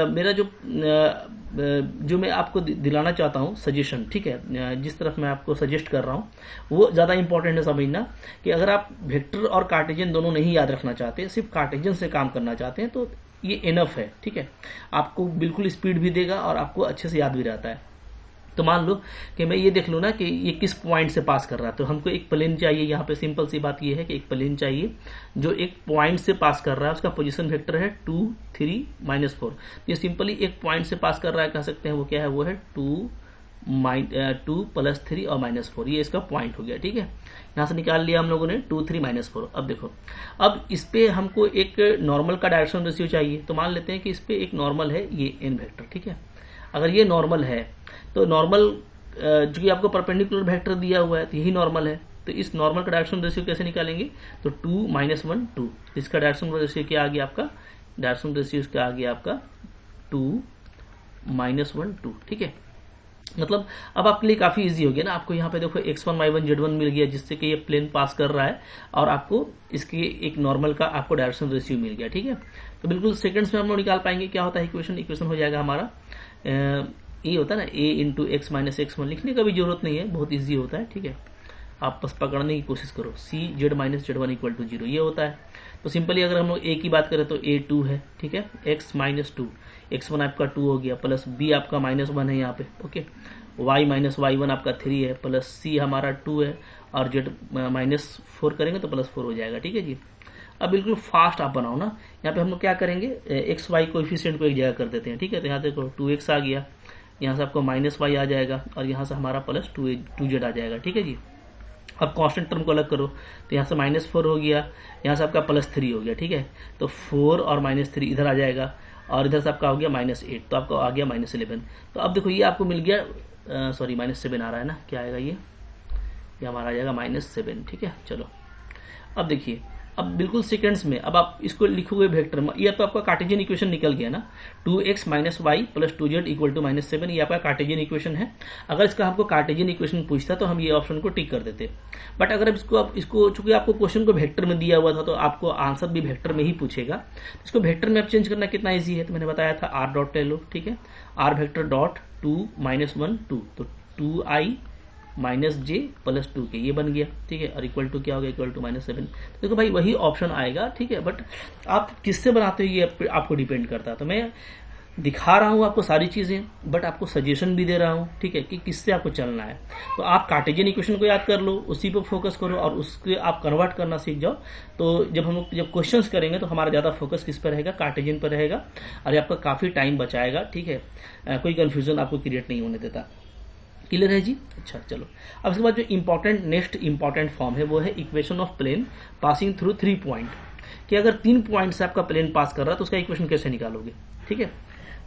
मेरा जो मैं आपको दिलाना चाहता हूँ सजेशन, ठीक है, जिस तरफ मैं आपको सजेस्ट कर रहा हूँ वो ज़्यादा इंपॉर्टेंट है समझना कि अगर आप वेक्टर और कार्टेशियन दोनों नहीं याद रखना चाहते, सिर्फ कार्टेशियन से काम करना चाहते हैं, तो ये इनफ है, ठीक है। आपको बिल्कुल स्पीड भी देगा और आपको अच्छे से याद भी रहता है। तो मान लो कि मैं ये देख लूँ ना कि ये किस पॉइंट से पास कर रहा है, तो हमको एक प्लेन चाहिए। यहाँ पे सिंपल सी बात ये है कि एक प्लेन चाहिए जो एक पॉइंट से पास कर रहा है, उसका पोजीशन वेक्टर है 2 3 -4। ये सिंपली एक पॉइंट से पास कर रहा है, कह सकते हैं वो क्या है, वो है 2 + 3 और -4, ये इसका पॉइंट हो गया, ठीक है। यहाँ से निकाल लिया हम लोगों ने 2 3 -4। अब देखो, अब इस पे हमको एक नॉर्मल का डायरेक्शन रेशियो चाहिए। तो मान लेते हैं कि इस पे एक नॉर्मल है, ये एन वेक्टर, ठीक है। अगर ये नॉर्मल है तो नॉर्मल जो कि आपको परपेंडिकुलर वेक्टर दिया हुआ है तो यही नॉर्मल है। तो इस नॉर्मल का डायरेक्शन रेशियो कैसे निकालेंगे, तो 2 -1 2, इसका डायरेक्शन रेशियो क्या आ गया आपका, डायरेक्शन रेशियो इसका आ गया आपका 2 -1 2, ठीक है। मतलब अब आपके लिए काफी इजी हो गया ना। आपको यहाँ पे देखो x1 y1 z1 मिल गया, जिससे कि ये प्लेन पास कर रहा है, और आपको इसके एक नॉर्मल का आपको डायरेक्शन रेशियो मिल गया, ठीक है। तो बिल्कुल सेकंड्स में हम लोग निकाल पाएंगे। क्या होता है इक्वेशन हो जाएगा हमारा, ये होता है ना a × x - x1, लिखने का भी जरूरत नहीं है, बहुत ईजी होता है, ठीक है। आप बस पकड़ने की कोशिश करो, cz - z1 = 0, ये होता है। तो सिंपली अगर हम लोग a की बात करें तो a2 है, ठीक है, x - 2, x1 आपका 2 हो गया, प्लस b आपका -1 है यहाँ पे, ओके, y - y1 आपका 3 है, प्लस c हमारा 2 है, और z -4 करेंगे तो +4 हो जाएगा, ठीक है जी। अब बिल्कुल फास्ट आप बनाओ ना। यहाँ पे हम लोग क्या करेंगे, एक्स वाई कोएफिशिएंट को एक जगह कर देते हैं, ठीक है। तो यहाँ देखो 2x आ गया, यहाँ से आपको -y आ जाएगा, और यहाँ से हमारा +2z आ जाएगा, ठीक है जी। अब कांस्टेंट टर्म को अलग करो, तो यहाँ से -4 हो गया, यहाँ से आपका +3 हो गया, ठीक है। तो 4 और -3 इधर आ जाएगा, और इधर से आपका हो गया -8, तो आपका आ गया -11। तो अब देखो ये आपको मिल गया, सॉरी -7 आ रहा है ना, क्या आएगा ये हमारा आ जाएगा -7, ठीक है। चलो अब देखिए, अब बिल्कुल सेकंड्स में अब आप इसको लिखोगे वेक्टर में, ये तो आपका कार्टेशियन इक्वेशन निकल गया ना, 2x - y + 2z = -7, ये आपका कार्टेशियन इक्वेशन है। अगर इसका हमको कार्टेशियन इक्वेशन पूछता तो हम ये ऑप्शन को टिक कर देते, बट अगर इसको चूंकि आपको क्वेश्चन को वेक्टर में दिया हुआ था तो आपको आंसर भी वेक्टर में ही पूछेगा। इसको वेक्टर में अब चेंज करना कितना ईजी है, तो मैंने बताया था r डॉट ले लो, ठीक है, r वेक्टर डॉट 2 - 1 2, तो 2i -j + 2k, ये बन गया, ठीक है, और इक्वल टू क्या हो गया, इक्वल टू -7। तो देखो भाई वही ऑप्शन आएगा, ठीक है, बट आप किससे बनाते हो ये आपको डिपेंड करता है। तो मैं दिखा रहा हूँ आपको सारी चीजें, बट आपको सजेशन भी दे रहा हूँ, ठीक है, कि किससे आपको चलना है। तो आप कार्टेशियन इक्वेशन को याद कर लो, उसी पर फोकस करो, और उसके आप कन्वर्ट करना सीख जाओ। तो जब हम लोग क्वेश्चंस करेंगे तो हमारा ज्यादा फोकस किस पर रहेगा, कार्टेशियन पर रहेगा, और ये आपका काफी टाइम बचाएगा, ठीक है। कोई कंफ्यूजन आपको क्रिएट नहीं होने देता। क्लियर है जी। अच्छा चलो, अब इसके बाद जो नेक्स्ट इंपॉर्टेंट फॉर्म है वो है equation of plane passing through 3 point, कि अगर 3 पॉइंट से आपका प्लेन पास कर रहा है तो उसका इक्वेशन कैसे निकालोगे, ठीक है।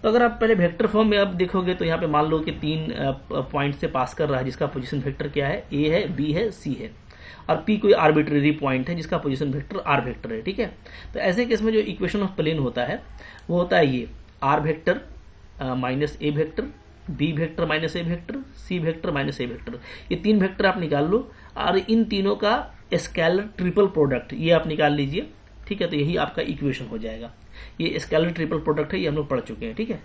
तो अगर आप पहले वेक्टर फॉर्म में अब देखोगे तो यहाँ पे मान लो कि 3 पॉइंट से पास कर रहा है, जिसका पोजीशन वेक्टर क्या है, a है, b है, c है, और p कोई आर्बिट्रेरी पॉइंट है जिसका पोजीशन वेक्टर r वेक्टर है, ठीक है। तो ऐसे केस में जो इक्वेशन ऑफ प्लेन होता है वो होता है ये r vector minus a vector, b vector minus a vector, c vector minus a vector, ये 3 वेक्टर आप निकाल लो, और इन तीनों का स्केलर ट्रिपल प्रोडक्ट ये आप निकाल लीजिए, ठीक है। तो यही आपका इक्वेशन हो जाएगा। ये स्केलर ट्रिपल प्रोडक्ट है, ये हम लोग पढ़ चुके हैं, ठीक है।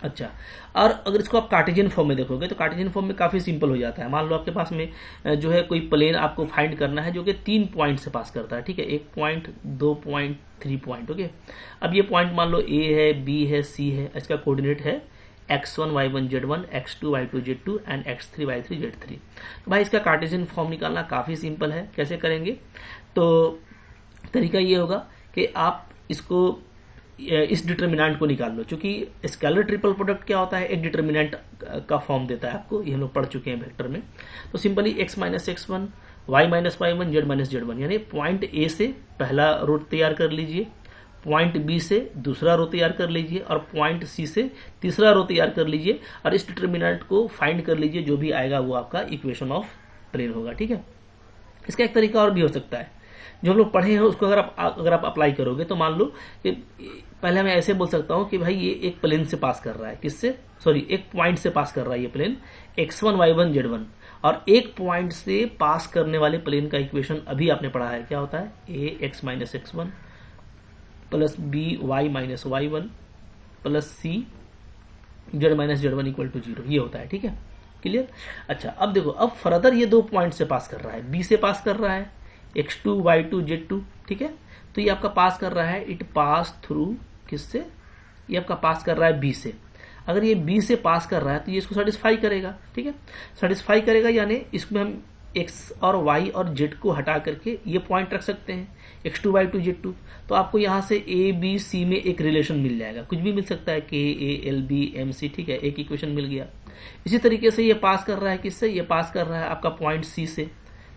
अच्छा, और अगर इसको आप कार्टेशियन फॉर्म में देखोगे तो कार्टेशियन फॉर्म में काफी सिंपल हो जाता है। मान लो आपके पास में जो है कोई प्लेन आपको फाइंड करना है जो कि 3 पॉइंट से पास करता है, ठीक है, 1 पॉइंट, 2 पॉइंट, 3 पॉइंट, ओके। अब ये पॉइंट मान लो a है, b है, c है, इसका कोऑर्डिनेट है x1 y1 z1, x2 y2 z2 and x3 y3 z3। तो भाई इसका कार्टेशियन फॉर्म निकालना काफी सिंपल है। कैसे करेंगे, तो तरीका ये होगा कि आप इसको इस डिटर्मिनेंट को निकाल लो, क्योंकि स्केलर ट्रिपल प्रोडक्ट क्या होता है, एक डिटर्मिनेंट का फॉर्म देता है आपको, ये हम लोग पढ़ चुके हैं वेक्टर में। तो simply x minus x1 y minus y1 z minus z1, यानी पॉइंट ए से पहला रो तैयार कर लीजिए, पॉइंट बी से दूसरा रो तैयार कर लीजिए और पॉइंट सी से तीसरा रो तैयार कर लीजिए और इस डिटर्मिनेंट को फाइंड कर लीजिए, जो भी आएगा वो आपका इक्वेशन ऑफ प्लेन होगा। ठीक है, इसका एक तरीका और भी हो सकता है जो हम लोग पढ़े हैं, उसको अगर आप अप्लाई करोगे तो मान लो कि पहले मैं ऐसे बोल सकता हूं कि भाई ये एक प्लेन से पास कर रहा है, किससे, सॉरी एक पॉइंट से पास कर रहा है ये प्लेन x1 y1 z1, और एक पॉइंट से पास करने वाले प्लेन का इक्वेशन अभी आपने पढ़ा है, क्या होता है, a x माइनस x1 प्लस b y minus y1 plus c z minus z1 equal to 0, ये होता है। ठीक है, क्लियर। अच्छा, अब देखो, अब फर्दर ये दो पॉइंट से पास कर रहा है, b से पास कर रहा है x2 y2 z2, ठीक है, तो ये आपका पास कर रहा है, इट पास थ्रू किससे, ये आपका पास कर रहा है b से। अगर ये b से पास कर रहा है तो ये इसको सेटिस्फाई करेगा। ठीक है, सेटिस्फाई करेगा, यानी इसमें हम x और y और z को हटा करके ये पॉइंट रख सकते हैं x2 y2 z2, तो आपको यहाँ से a b c में एक रिलेशन मिल जाएगा, कुछ भी मिल सकता है, k a l b m c, ठीक है, एक इक्वेशन मिल गया। इसी तरीके से ये पास कर रहा है किससे, ये पास कर रहा है आपका पॉइंट c से,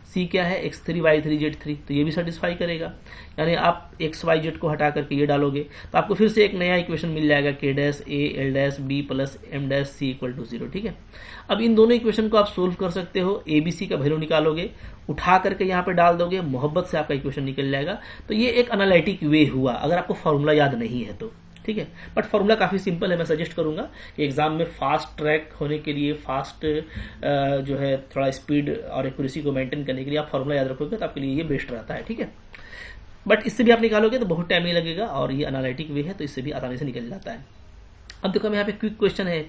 c क्या है, x3 y3 z3, तो ये भी सेटिस्फाई करेगा, यानी आप x y z को हटा करके ये डालोगे तो आपको फिर से एक नया इक्वेशन मिल जाएगा, k dash a l dash b plus m dash c equal to 0। ठीक है, अब इन दोनों इक्वेशन को आप सोल्व कर सकते हो, a b c का वैल्यू निकालोगे, उठा करके यहाँ पे डाल दोगे, मोहब्बत से आपका इक्वेशन निकल जाएगा। तो ये एक एनालिटिक वे हुआ, अगर आपको फॉर्मूला याद नहीं है तो। ठीक है, बट फॉर्मूला काफी सिंपल है, मैं सजेस्ट करूंगा कि एग्जाम में फास्ट ट्रैक होने के लिए, फास्ट जो है थोड़ा स्पीड और एक्यूरेसी को मेंटेन करने के लिए आप फॉर्मूला याद रखोगे तो आपके लिए ये बेस्ट रहता है। ठीक है, बट इससे भी आप निकालोगे तो बहुत टाइम नहीं लगेगा और ये एनालिटिक वे है, तो इससे भी आसानी से निकल जाता है। अब देखो, यहाँ पे क्विक क्वेश्चन है,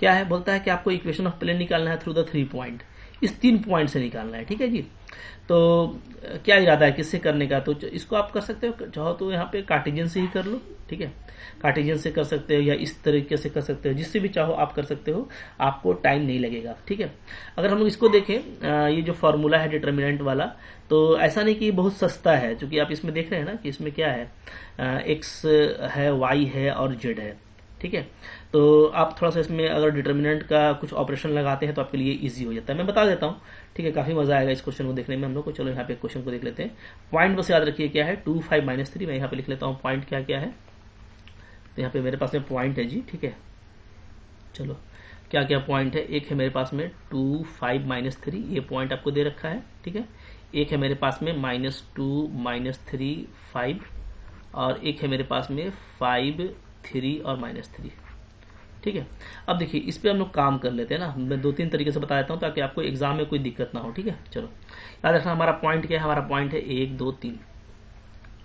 क्या है, बोलता है कि आपको इक्वेशन ऑफ प्लेन निकालना है थ्रू द 3 पॉइंट, इस 3 पॉइंट से निकालना है। ठीक है जी, तो क्या इरादा है किससे करने का, तो इसको आप कर सकते हो, चाहो तो यहाँ पे कार्टेशियन से ही कर लो। ठीक है, कार्टेशियन से कर सकते हो या इस तरीके से कर सकते हो, जिससे भी चाहो आप कर सकते हो, आपको टाइम नहीं लगेगा। ठीक है, अगर हम लोग इसको देखें, ये जो फॉर्मूला है डिटर्मिनेंट वाला, तो ऐसा नहीं कि बहुत सस्ता है, क्योंकि आप इसमें देख रहे हैं ना कि इसमें क्या है, x है, y है और z है। ठीक है, तो आप थोड़ा सा इसमें अगर डिटर्मिनेंट का कुछ ऑपरेशन लगाते हैं तो आपके लिए इजी हो जाता है, मैं बता देता हूँ। ठीक है, काफी मजा आएगा इस क्वेश्चन को देखने में हम लोग को। चलो यहाँ पे क्वेश्चन को देख लेते हैं, पॉइंट बस याद रखिए क्या है, 2 5 माइनस 3, मैं यहाँ पे लिख लेता हूँ पॉइंट क्या क्या है। तो यहाँ पे मेरे पास में पॉइंट है जी। ठीक है, चलो क्या क्या पॉइंट है, एक है मेरे पास में 2 5 माइनस 3, ये पॉइंट आपको दे रखा है। ठीक है, एक है मेरे पास में -2 -3 5, और एक है मेरे पास में 5 3 और -3। ठीक है, अब देखिए इस पे हम लोग काम कर लेते हैं ना, मैं 2-3 तरीके से बता देता हूँ ताकि आपको एग्जाम में कोई दिक्कत ना हो। ठीक है, चलो याद रखना हमारा पॉइंट क्या है, हमारा पॉइंट है 1 2 3।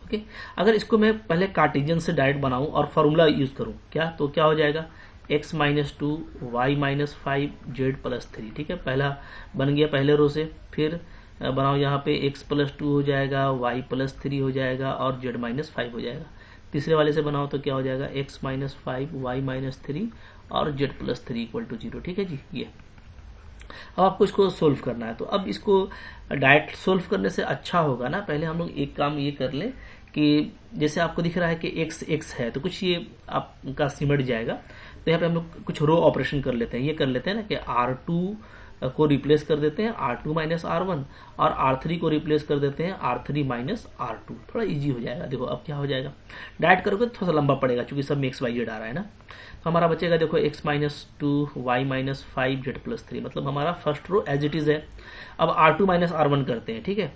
ओके, अगर इसको मैं पहले कार्टेशियन से डायरेक्ट बनाऊं और फॉर्मूला यूज करूं, क्या, तो क्या हो जाएगा, x minus 2 y minus 5 z plus 3। ठीक है, पहला बन गया पहले रो से, फिर बनाओ यहाँ पे x प्लस 2 हो जाएगा, y प्लस 3 हो जाएगा और z माइनस 5 हो जाएगा। तीसरे वाले से बनाओ तो क्या हो जाएगा, x माइनस 5 y माइनस 3 और z प्लस 3 इक्वल टू 0। ठीक है जी, ये अब आपको इसको सोल्व करना है। तो अब इसको डायरेक्ट सोल्व करने से अच्छा होगा ना, पहले हम लोग एक काम ये कर लें कि जैसे आपको दिख रहा है कि x है, तो कुछ ये आपका सिमट जाएगा। तो यहाँ पे हम लोग कुछ रो ऑपरेशन कर लेते हैं, ये कर लेते हैं ना कि R2 को रिप्लेस कर देते हैं R2 माइनस R1 और R3 को रिप्लेस कर देते हैं R3 माइनस R2, थोड़ा इजी हो जाएगा। देखो अब क्या हो जाएगा, डायरेक्ट करोगे तो थोड़ा सा लंबा पड़ेगा क्योंकि सब में x y z आ रहा है ना। तो हमारा बचेगा देखो x minus 2 y minus 5 z plus 3, मतलब हमारा first row as it is है। अब R2 माइनस R1 करते हैं। ठीक है,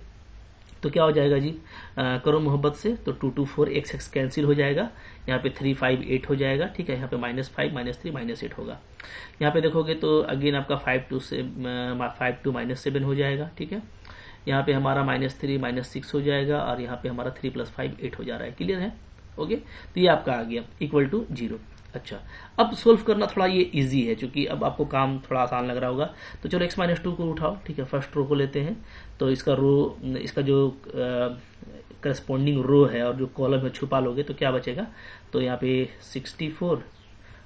तो क्या हो जाएगा जी, करो मोहब्बत से, तो 2 2 4 x कैंसिल हो जाएगा, यहाँ पे 3 5 8 हो जाएगा। ठीक है, यहाँ पे -5 -3 -8 होगा। यहाँ पे देखोगे तो अगेन आपका 5 2 -7 हो जाएगा। ठीक है, यहाँ पे हमारा -3 -6 हो जाएगा और यहाँ पे हमारा 3 + 5 8 हो जा रहा है। क्लियर है, ओके, तो ये आपका आ गया इक्वल टू 0। अच्छा, अब सोल्व करना थोड़ा ये इजी है क्योंकि अब आपको काम थोड़ा आसान लग रहा होगा। तो चलो x माइनस 2 को उठाओ। ठीक है, फर्स्ट रो को लेते हैं, तो इसका जो करस्पॉन्डिंग रो है और जो कॉलम है छुपा लोगे तो क्या बचेगा, तो यहाँ पे 64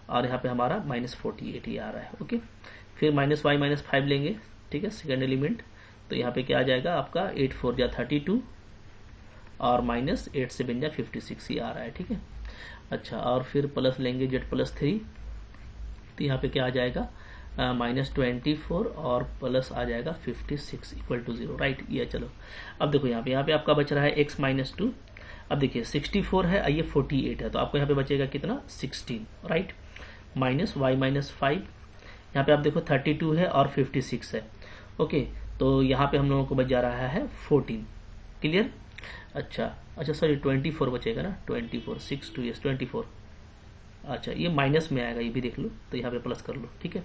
और यहाँ पे हमारा -48 ये आ रहा है। ओके, फिर -y माइनस 5 लेंगे। ठीक है, सेकेंड एलिमेंट, तो यहाँ पे क्या आ जाएगा आपका 8 4 या 32 और माइनस 8 से बन जाए 56 ये आ रहा है, ठीक है। अच्छा, और फिर प्लस लेंगे z+3, तो यहाँ पे क्या आ जाएगा -24 और प्लस आ जाएगा 56 इक्वल टू 0, राइट। ये चलो अब देखो यहाँ पे आपका बच रहा है x - 2। अब देखिए 64 है, ये 48 है, तो आपको यहाँ पे बचेगा कितना 16, राइट। माइनस y - 5, यहाँ पे आप देखो 32 है और 56 है, ओके। तो यहाँ पे हम लोगों को बच जा रहा है 14, क्लियर। अच्छा सॉरी 24 बचेगा ना, 24 6 2 yes 24। अच्छा, ये माइनस में आएगा, ये भी देख लो, तो यहाँ पे प्लस कर लो, ठीक है।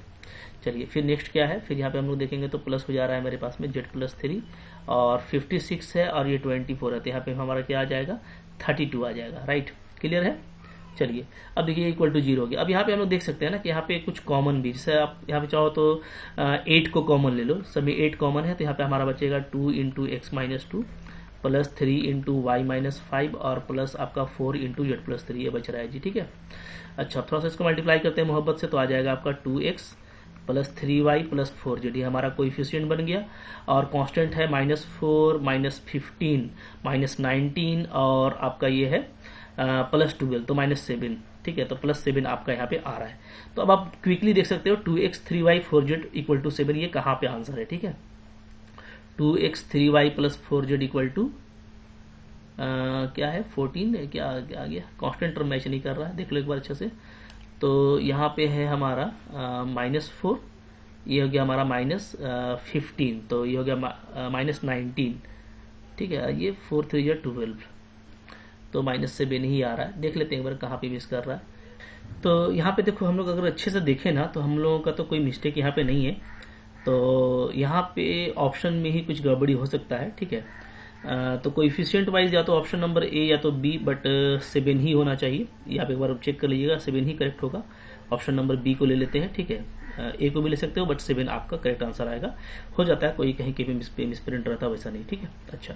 चलिए फिर नेक्स्ट क्या है, फिर यहाँ पे हम लोग देखेंगे तो प्लस हो जा रहा है मेरे पास में z+3 और 56 है और ये 24 है, तो यहाँ पे हमारा क्या आ जाएगा 32 आ जाएगा, राइट, क्लियर है। चलिए अब देखिए इक्वल टू 0 हो गया। अब यहाँ पे हम लोग देख सकते हैं ना कि यहाँ पे कुछ कॉमन भी, जैसे आप यहाँ पे चाहो तो 8 को कॉमन ले लो, सभी 8 कॉमन है, तो यहाँ पे हमारा बचेगा 2 × x - 2 प्लस 3 × y - 5 और प्लस आपका 4 × z+3 ये बच रहा है जी, ठीक है। अच्छा, थोड़ा सा इसको मल्टीप्लाई करते हैं मोहब्बत से, तो आ जाएगा आपका 2x plus 3y plus 4z, ये हमारा कोएफिशिएंट बन गया। और कांस्टेंट है -4 -15 -19 और आपका ये है +12 तो -7, ठीक है। तो +7 आपका यहाँ पे आ रहा है। तो अब आप क्विकली देख सकते हो 2x 3y 4z equal to 7, ये कहाँ पे आंसर है, ठीक है। 2x 3y plus 4z equal to क्या है 14 है, क्या आ गया, कांस्टेंट टर्म मैच नहीं कर रहा है, देख लो एक बार अच्छे से। तो यहाँ पे है हमारा -4, ये हो गया हमारा -15, तो ये हो गया -19, ठीक है। ये 4 3 या 12, तो -7 ही आ रहा है। देख लेते हैं एक बार कहाँ पे मिस कर रहा है। तो यहाँ पे देखो हम लोग अगर अच्छे से देखें ना, तो हम लोगों का तो कोई मिस्टेक यहाँ पे नहीं है, तो यहाँ पे ऑप्शन में ही कुछ गड़बड़ी हो सकता है, ठीक है। तो कोएफिशिएंट वाइज या तो ऑप्शन नंबर ए या तो बी, बट 7 ही होना चाहिए। ये आप एक बार चेक कर लीजिएगा, 7 ही करेक्ट होगा। ऑप्शन नंबर बी को ले लेते हैं, ठीक है। ए को भी ले सकते हो, बट 7 आपका करेक्ट आंसर आएगा। हो जाता है कोई कहीं के भी मिसप्रिंट रहता है, वैसा नहीं, ठीक है। अच्छा,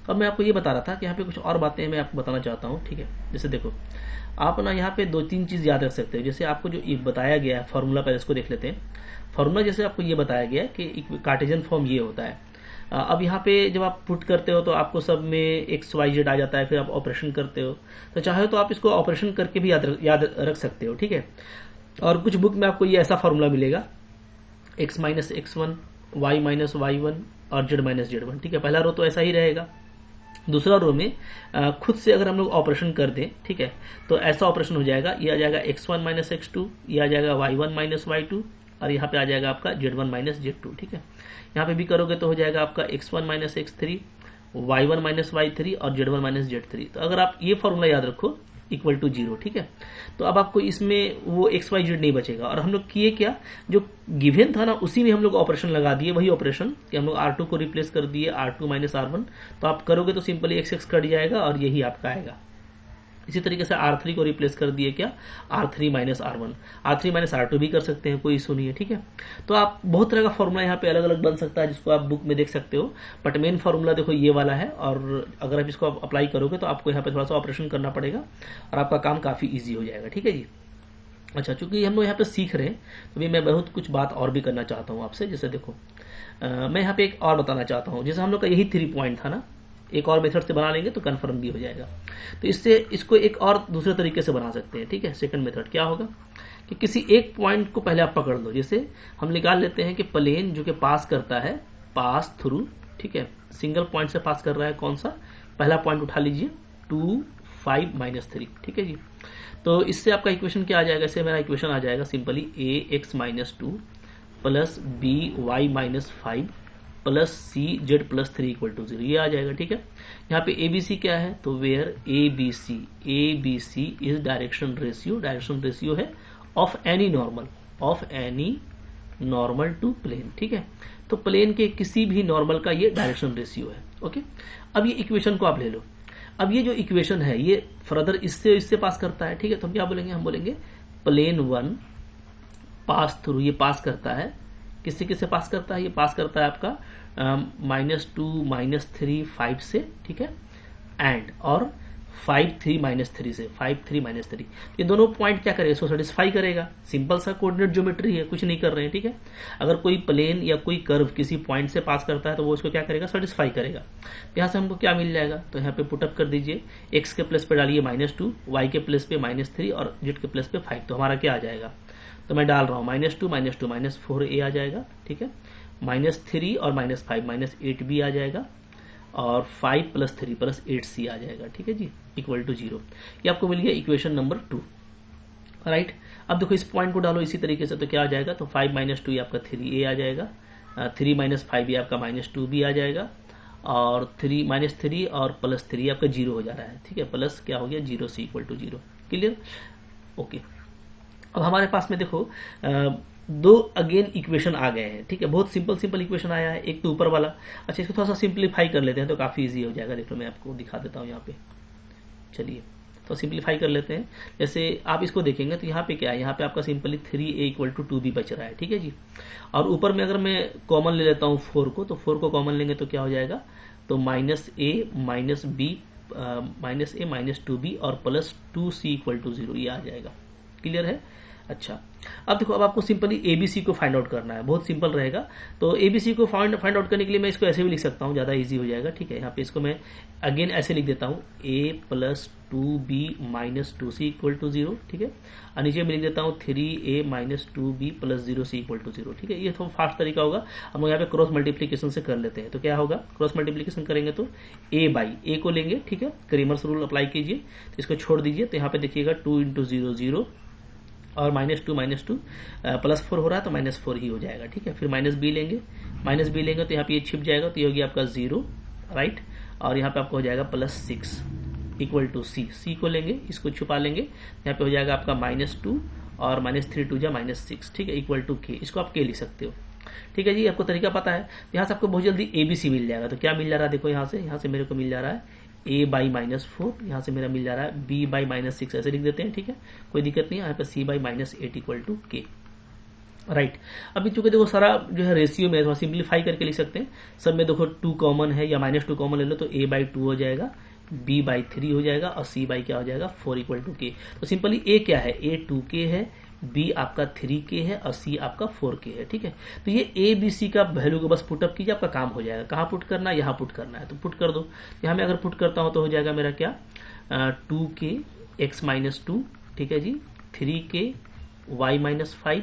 तो अब मैं आपको ये बता रहा था कि यहाँ पे कुछ और बातें मैं आपको बताना चाहता हूँ, ठीक है। जैसे देखो आप ना यहाँ पे 2-3 चीज़ याद रख सकते हो। जैसे आपको जो ये बताया गया है फॉर्मूला, पहले इसको देख लेते हैं। फॉर्मूला जैसे आपको ये बताया गया है कि कार्टेशियन फॉर्म ये होता है। अब यहाँ पे जब आप पुट करते हो तो आपको सब में XYZ आ जाता है, फिर आप ऑपरेशन करते हो, तो चाहे तो आप इसको ऑपरेशन करके भी याद रख सकते हो, ठीक है। और कुछ बुक में आपको ये ऐसा फॉर्मूला मिलेगा, x - x1 y - y1 और z - z1, ठीक है। पहला रो तो ऐसा ही रहेगा। दूसरा रो में खुद से अगर हम लोग ऑपरेशन कर दें, ठीक है, तो ऐसा ऑपरेशन हो जाएगा, ये आ जाएगा x1 - x2, ये आ जाएगा y1 - y2 और यहाँ पे आ जाएगा आपका z1 - z2, ठीक है। यहाँ पे भी करोगे तो हो जाएगा आपका x1 - x3, y1 - y3 और z1 - z3। तो अगर आप ये फॉर्मूला याद रखो इक्वल टू 0, ठीक है, तो अब आपको इसमें वो XYZ नहीं बचेगा। और हम लोग किए क्या, जो गिवन था ना उसी में हम लोग ऑपरेशन लगा दिए, वही ऑपरेशन कि हम लोग R2 को रिप्लेस कर दिए R2 - R1। तो आप करोगे तो सिंपली x कट जाएगा और यही आपका आएगा। इसी तरीके से R3 को रिप्लेस कर दिए क्या, R3 - R1, R3 - R2 भी कर सकते हैं, कोई इशू नहीं है, ठीक है। तो आप बहुत तरह का फॉर्मूला यहाँ पे अलग अलग बन सकता है, जिसको आप बुक में देख सकते हो, बट मेन फॉर्मूला देखो ये वाला है। और अगर आप इसको अप्लाई करोगे तो आपको यहाँ पे थोड़ा सा ऑपरेशन करना पड़ेगा और आपका काम काफ़ी ईजी हो जाएगा, ठीक है जी। अच्छा, चूंकि हम लोग यहाँ पे सीख रहे हैं तो भी मैं बहुत कुछ बात और भी करना चाहता हूँ आपसे। जैसे देखो मैं यहाँ पे एक और बताना चाहता हूँ, जैसे हम लोग का यही 3 पॉइंट था ना, एक और मेथड से बना लेंगे तो कंफर्म भी हो जाएगा। तो इससे इसको एक और दूसरे तरीके से बना सकते हैं, ठीक है। सेकंड मेथड क्या होगा कि किसी एक पॉइंट को पहले आप पकड़ लो। जैसे हम निकाल लेते हैं कि प्लेन जो कि पास करता है पास थ्रू, ठीक है, सिंगल पॉइंट से पास कर रहा है, कौन सा, पहला पॉइंट उठा लीजिए 2 5 - 3, ठीक है जी। तो इससे आपका इक्वेशन क्या आ जाएगा, इससे मेरा इक्वेशन आ जाएगा simply ax - 2 plus by - 5 plus CZ+3 equal to 0, ये आ जाएगा, ठीक है। यहाँ पे ABC क्या है, तो where ABC is direction ratio है of any normal to plane, ठीक है। तो प्लेन के किसी भी नॉर्मल का ये डायरेक्शन रेशियो है, ओके। अब ये इक्वेशन को आप ले लो। अब ये जो इक्वेशन है ये फर्दर इससे पास करता है, ठीक है। तो हम क्या बोलेंगे, हम बोलेंगे प्लेन 1 पास थ्रू, ये पास करता है, किससे पास करता है, ये पास करता है आपका -2 -3 5 से, ठीक है, एंड और 5 3 माइनस 3 से 5 3 माइनस 3, ये दोनों पॉइंट क्या करेगा, इसको सेटिस्फाई करेगा। सिंपल सा कोऑर्डिनेट ज्योमेट्री है, कुछ नहीं कर रहे हैं, ठीक है। अगर कोई प्लेन या कोई कर्व किसी पॉइंट से पास करता है तो वो इसको क्या करेगा, सेटिस्फाई करेगा। यहाँ से हमको क्या मिल जाएगा, तो यहाँ पे पुटअप कर दीजिए, एक्स के प्लेस पे डालिए -2, वाई के प्लेस पे -3 और जेड के प्लेस पे 5, तो हमारा क्या आ जाएगा, तो मैं डाल रहा हूँ -2 -4a आ जाएगा, ठीक है। -3 और -5 -8 भी आ जाएगा, और 5 + 3 + 8c आ जाएगा, ठीक है जी, इक्वल टू 0। ये आपको मिल गया इक्वेशन नंबर 2, राइट। अब देखो इस पॉइंट को डालो इसी तरीके से, तो क्या आ जाएगा, तो 5 - 2 ये आपका 3a आ जाएगा, 3 - 5 ये आपका -2b आ जाएगा, और 3 और +3 आपका 0 हो जा रहा है, ठीक है, प्लस क्या हो गया 0c equal to 0। Clear, okay. अब हमारे पास में देखो दो अगेन इक्वेशन आ गए हैं, ठीक है, बहुत सिंपल इक्वेशन आया है। एक तो ऊपर वाला, अच्छा इसको थोड़ा सा सिंप्लीफाई कर लेते हैं तो काफ़ी इजी हो जाएगा। देखो मैं आपको दिखा देता हूँ यहाँ पे, चलिए तो सिंप्लीफाई कर लेते हैं। जैसे आप इसको देखेंगे तो यहाँ पे क्या है, यहाँ पे आपका सिंपली 3a = 2b बच रहा है, ठीक है जी। और ऊपर में अगर मैं कॉमन ले लेता हूँ 4 को, तो 4 को कॉमन लेंगे तो क्या हो जाएगा, तो -a - 2b और +2c = 0 ये आ जाएगा। क्लियर है, अच्छा। अब देखो, अब आपको सिंपली ABC को फाइंड आउट करना है, बहुत सिंपल रहेगा। तो ABC को फाइंड आउट करने के लिए मैं इसको ऐसे भी लिख सकता हूँ, ज़्यादा इजी हो जाएगा, ठीक है। यहाँ पे इसको मैं अगेन ऐसे लिख देता हूँ, a + 2b - 2c = 0, ठीक है। और नीचे में लिख देता हूँ 3a - 2b + 0c = 0, ठीक है। ये थोड़ा फास्ट तरीका होगा। हम लोग यहाँ पे क्रॉस मल्टीप्लीकेशन से कर लेते हैं, तो क्या होगा, क्रॉस मल्टीप्लीकेशन करेंगे तो a को लेंगे, ठीक है, क्रेमर्स रूल अप्लाई कीजिए, तो इसको छोड़ दीजिए। तो यहाँ पे देखिएगा 2 × 0 0 और -2 +4 हो रहा है तो -4 ही हो जाएगा, ठीक है। फिर -b लेंगे, तो यहाँ पे ये छिप जाएगा, तो ये हो गया आपका 0, राइट। और यहाँ पे आपको हो जाएगा +6 = c को लेंगे, इसको छुपा लेंगे, यहाँ पे हो जाएगा आपका -2 और -3 × 2 = -6, ठीक है, इक्वल टू k। इसको आप k लिख सकते हो, ठीक है जी। आपको तरीका पता है, यहाँ से आपको बहुत जल्दी ABC मिल जाएगा। तो क्या मिल जा रहा है, देखो यहाँ से मेरे को मिल जा रहा है a/-4, यहाँ से मेरा मिल जा रहा है b/-6, ऐसे लिख देते हैं, ठीक है, कोई दिक्कत नहीं है। यहाँ पे c/-8 = k, राइट। अभी चूंकि देखो सारा जो है रेशियो में थोड़ा सिंप्लीफाई करके लिख सकते हैं। सब में देखो 2 कॉमन है या -2 कॉमन ले लो, तो a/2 हो जाएगा, b/3 हो जाएगा, और c/ क्या हो जाएगा 4 = k। तो सिंपली a क्या है, a 2k है, b आपका 3k है, और c आपका 4k है, ठीक है। तो ये ABC का वैल्यू को बस पुटअप कीजिए, आपका काम हो जाएगा। कहाँ पुट करना है, यहाँ पुट करना है, तो पुट कर दो। यहाँ मैं अगर पुट करता हूँ तो हो जाएगा मेरा क्या, 2k x - 2, ठीक है जी, 3k y-5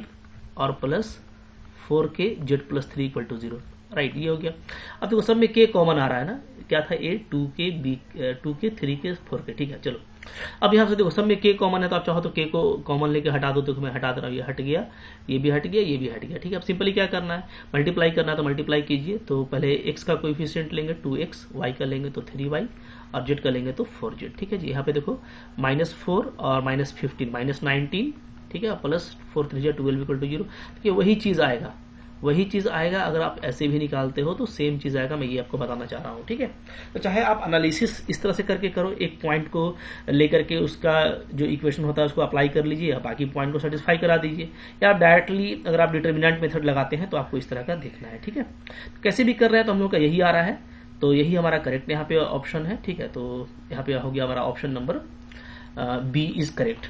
और प्लस 4k z + 3 = 0, राइट। ये हो गया। अब देखो सब में k कॉमन आ रहा है ना, क्या था, a 2k b 2k 3k 4k, ठीक है। चलो अब यहाँ से देखो सब में k कॉमन है, तो आप चाहो तो k को कॉमन लेके हटा दो, तो मैं हटा दे रहा हूँ, ये हट गया, ये भी हट गया, ये भी हट गया, ठीक है। अब सिंपली क्या करना है, मल्टीप्लाई करना है, तो मल्टीप्लाई कीजिए। तो पहले x का कोएफिशिएंट लेंगे 2x, y का लेंगे तो 3y, और z का लेंगे तो 4z, ठीक है जी। यहाँ पे देखो -4 और -15 -19, ठीक है, प्लस 4 3 12 = 0। तो वही चीज़ आएगा। अगर आप ऐसे भी निकालते हो तो सेम चीज़ आएगा, मैं ये आपको बताना चाह रहा हूँ, ठीक है। तो चाहे आप एनालिसिस इस तरह से करके करो, एक पॉइंट को लेकर के उसका जो इक्वेशन होता है उसको अप्लाई कर लीजिए, या बाकी पॉइंट को सेटिस्फाई करा दीजिए, या आप डायरेक्टली अगर आप डिटर्मिनेंट मेथड लगाते हैं तो आपको इस तरह का देखना है, ठीक है। तो कैसे भी कर रहे हैं तो हम लोग का यही आ रहा है, तो यही हमारा करेक्ट यहाँ पे ऑप्शन है, ठीक है। तो यहाँ पे हो गया हमारा option number B is correct.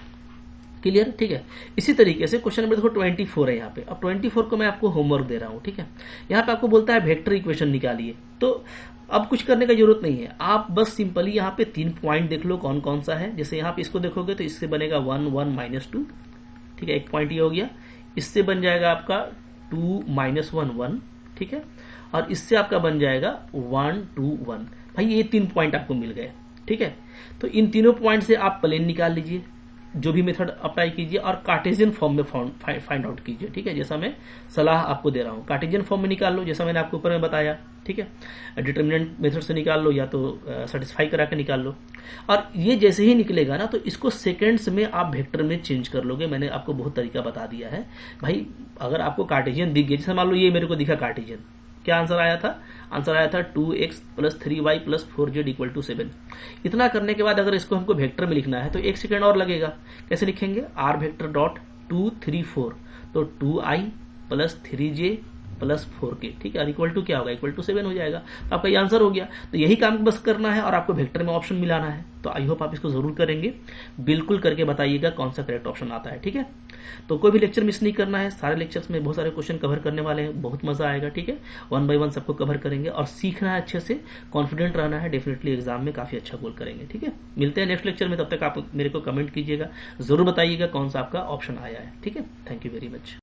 Clear, ठीक है। इसी तरीके से क्वेश्चन नंबर देखो 24 है यहाँ पे। अब 24 को मैं आपको होमवर्क दे रहा हूँ, ठीक है। यहाँ पे आपको बोलता है वेक्टर इक्वेशन निकालिए, तो अब कुछ करने का जरूरत नहीं है, आप बस सिंपली यहाँ पे 3 पॉइंट देख लो कौन कौन सा है। जैसे यहाँ पे इसको देखोगे तो इससे बनेगा 1 1 -2, ठीक है, एक पॉइंट ये हो गया। इससे बन जाएगा आपका 2 -1 1, ठीक है, और इससे आपका बन जाएगा 1 2 1। भाई ये 3 पॉइंट आपको मिल गए, ठीक है। तो इन तीनों पॉइंट से आप प्लेन निकाल लीजिए, जो भी मेथड अप्लाई कीजिए, और कार्टेशियन फॉर्म में फाइंड आउट कीजिए, ठीक है। जैसा मैं सलाह आपको दे रहा हूँ, कार्टेशियन फॉर्म में निकाल लो, जैसा मैंने आपको ऊपर में बताया, ठीक है। डिटर्मिनेंट मेथड से निकाल लो, या तो सेटिस्फाई करा के निकाल लो। और ये जैसे ही निकलेगा ना, तो इसको सेकेंड्स में आप वेक्टर में चेंज कर लोगे। मैंने आपको बहुत तरीका बता दिया है भाई। अगर आपको कार्टेशियन दिख गया, जैसे मान लो ये मेरे को दिखा कार्टेशियन, क्या आंसर आया था, आंसर आया था 2x + 3y + 4z = 7। इतना करने के बाद अगर इसको हमको वेक्टर में लिखना है तो 1 सेकेंड और लगेगा। कैसे लिखेंगे, r वेक्टर डॉट 2 3 4, तो 2i + 3j प्लस 4k, ठीक है, और इक्वल टू क्या होगा, इक्वल टू 7 हो जाएगा। तो आपका ये आंसर हो गया। तो यही काम बस करना है और आपको वेक्टर में ऑप्शन मिलाना है। तो आई होप आप इसको जरूर करेंगे, बिल्कुल करके बताइएगा कौन सा करेक्ट ऑप्शन आता है, ठीक है। तो कोई भी लेक्चर मिस नहीं करना है, सारे लेक्चर्स में बहुत सारे क्वेश्चन कवर करने वाले हैं, बहुत मजा आएगा, ठीक है। 1 बाय 1 सबको कवर करेंगे और सीखना है अच्छे से, कॉन्फिडेंट रहना है, डेफिनेटली एग्जाम में काफी अच्छा गोल करेंगे, ठीक है। मिलते हैं नेक्स्ट लेक्चर में, तब तक आप मेरे को कमेंट कीजिएगा, जरूर बताइएगा कौन सा आपका ऑप्शन आया है, ठीक है। Thank you very much.